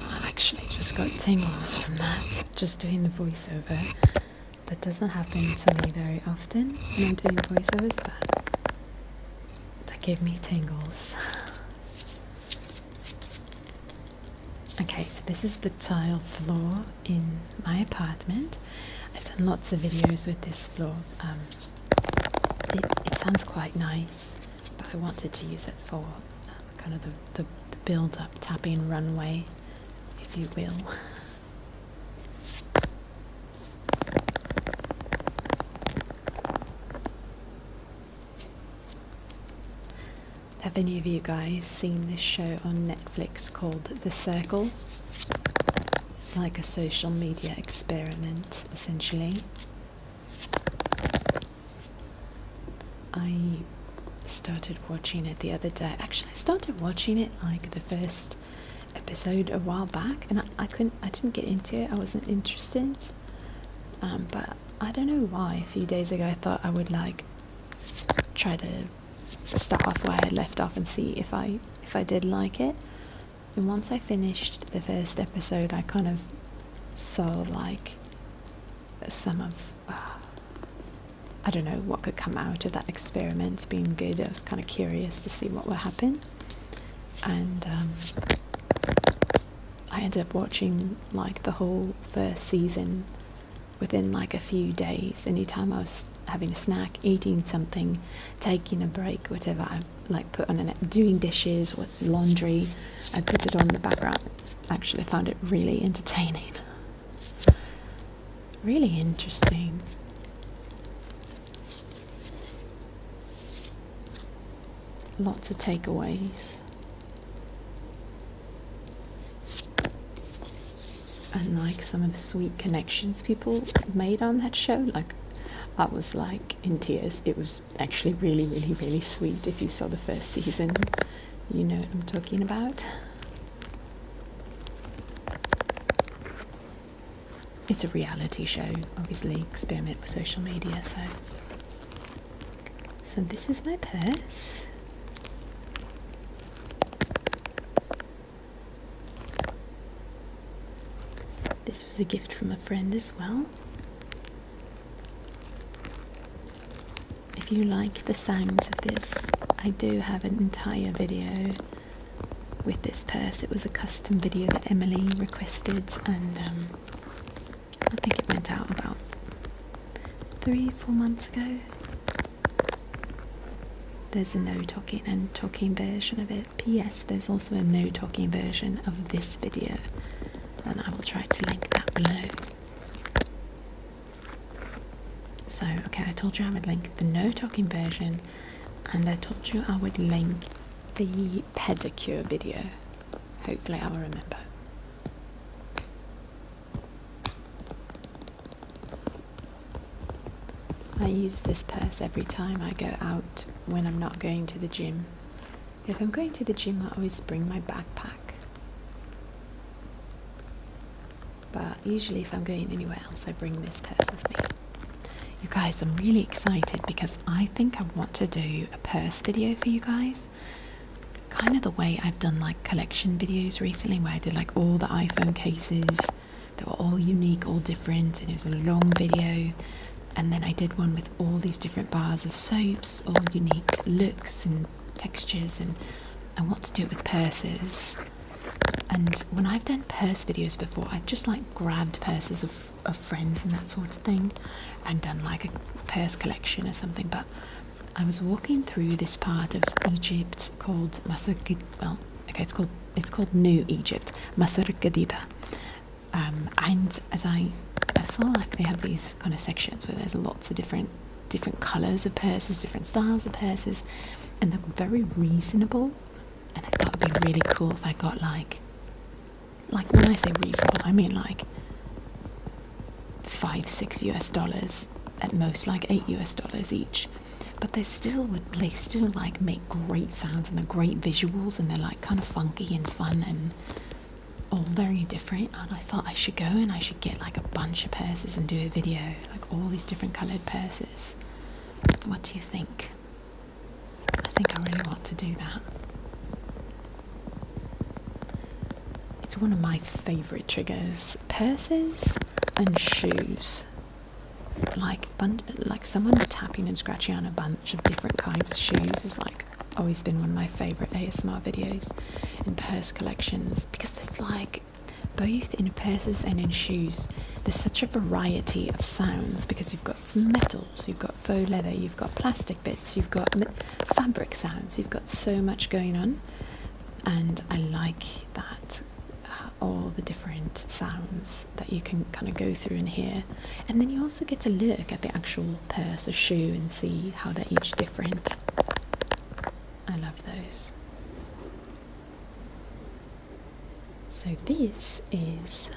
I actually just got tingles from that, just doing the voiceover. That doesn't happen to me very often when I'm doing voiceovers, but that gave me tingles. Okay, so this is the tile floor in my apartment. I've done lots of videos with this floor. It sounds quite nice, but I wanted to use it for kind of the build-up tapping runway if you will. Have any of you guys seen this show on Netflix called The Circle? It's like a social media experiment, essentially. I started watching it the other day. Actually, I started watching it like the first episode a while back, and I didn't get into it. I wasn't interested. But I don't know why. A few days ago, I thought I would like try to start off where I left off and see if I did like it. And once I finished the first episode, I kind of saw like some of I don't know what could come out of that experiment being good. I was kind of curious to see what would happen, and I ended up watching like the whole first season within like a few days. Anytime I was having a snack, eating something, taking a break, whatever, I like put on doing dishes with laundry, I put it on the background. Actually, I found it really entertaining, really interesting. Lots of takeaways. And like some of the sweet connections people made on that show, like I was like in tears. It was actually really, really, really sweet. If you saw the first season, you know what I'm talking about. It's a reality show, obviously, experiment with social media, so this is my purse. This was a gift from a friend as well. If you like the sounds of this, I do have an entire video with this purse. It was a custom video that Emily requested, and I think it went out about 3-4 months ago. There's a no talking and talking version of it. P.S. There's also a no talking version of this video, and I will try to link that below. So, okay, I told you I would link the no talking version, and I told you I would link the pedicure video. Hopefully I will remember. I use this purse every time I go out when I'm not going to the gym. If I'm going to the gym, I always bring my backpack. But usually if I'm going anywhere else, I bring this purse with me. You guys, I'm really excited because I think I want to do a purse video for you guys. Kind of the way I've done like collection videos recently, where I did like all the iPhone cases that were all unique, all different, and it was a long video. And then I did one with all these different bars of soaps, all unique looks and textures, and I want to do it with purses. And when I've done purse videos before, I've just like grabbed purses of friends and that sort of thing and done like a purse collection or something. But I was walking through this part of Egypt called it's called New Egypt, Masr Gadida. And as I saw, like they have these kind of sections where there's lots of different colours of purses, different styles of purses, and they're very reasonable. And I thought it would be really cool if I got like when I say reasonable, I mean like $5-6 at most, like $8 each. But they still like make great sounds, and they're great visuals, and they're like kind of funky and fun and all very different. And I thought I should go and I should get like a bunch of purses and do a video, like all these different coloured purses. What do you think? I think I really want to do that. It's one of my favourite triggers. Purses and shoes. Like someone tapping and scratching on a bunch of different kinds of shoes is like always been one of my favourite ASMR videos in purse collections, because there's like both in purses and in shoes there's such a variety of sounds, because you've got some metals, you've got faux leather, you've got plastic bits, you've got fabric sounds, you've got so much going on, and I like that all the different sounds that you can kind of go through and hear. And then you also get to look at the actual purse or shoe and see how they're each different. I love those. So this is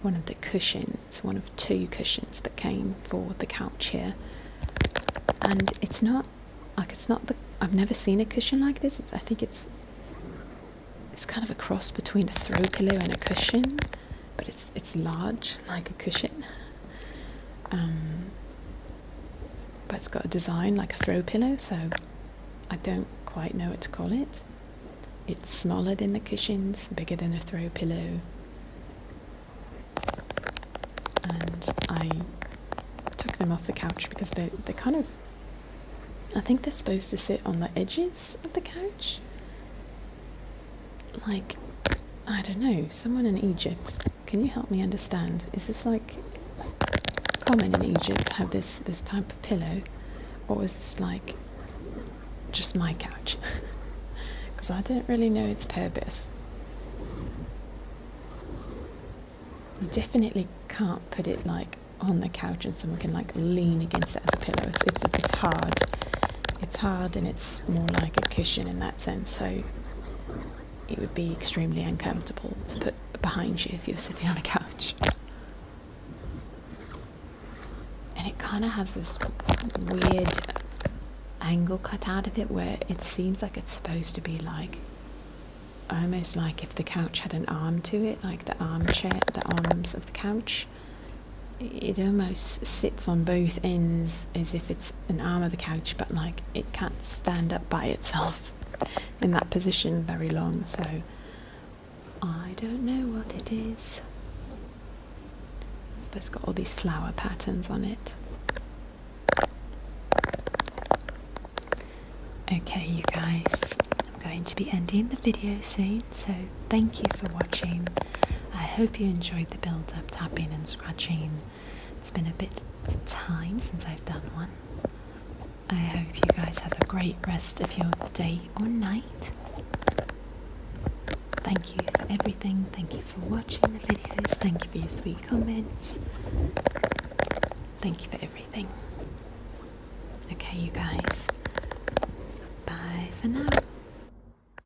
one of the cushions, one of 2 cushions that came for the couch here. And it's not the, I've never seen a cushion like this. I think it's kind of a cross between a throw pillow and a cushion, but it's large like a cushion. But it's got a design like a throw pillow, so I don't quite know what to call it. It's smaller than the cushions, bigger than a throw pillow. And I took them off the couch because they're kind of, I think they're supposed to sit on the edges of the couch. Like, I don't know, someone in Egypt, can you help me understand? Is this like common in Egypt to have this type of pillow? Or is this like just my couch? Because I don't really know its purpose. You definitely can't put it like on the couch and someone can like lean against it as a pillow. It's hard. It's hard and it's more like a cushion in that sense, so it would be extremely uncomfortable to put behind you if you're sitting on a couch. And it kind of has this weird angle cut out of it where it seems like it's supposed to be like almost like if the couch had an arm to it, like the armchair, the arms of the couch. It almost sits on both ends as if it's an arm of the couch, but like it can't stand up by itself in that position very long, so I don't know what it is. But it's got all these flower patterns on it. Okay, you guys, I'm going to be ending the video soon, so thank you for watching. I hope you enjoyed the build-up tapping and scratching. It's been a bit of time since I've done one. I hope you guys have a great rest of your day or night. Thank you for everything. Thank you for watching the videos. Thank you for your sweet comments. Thank you for everything. Okay, you guys. Bye for now.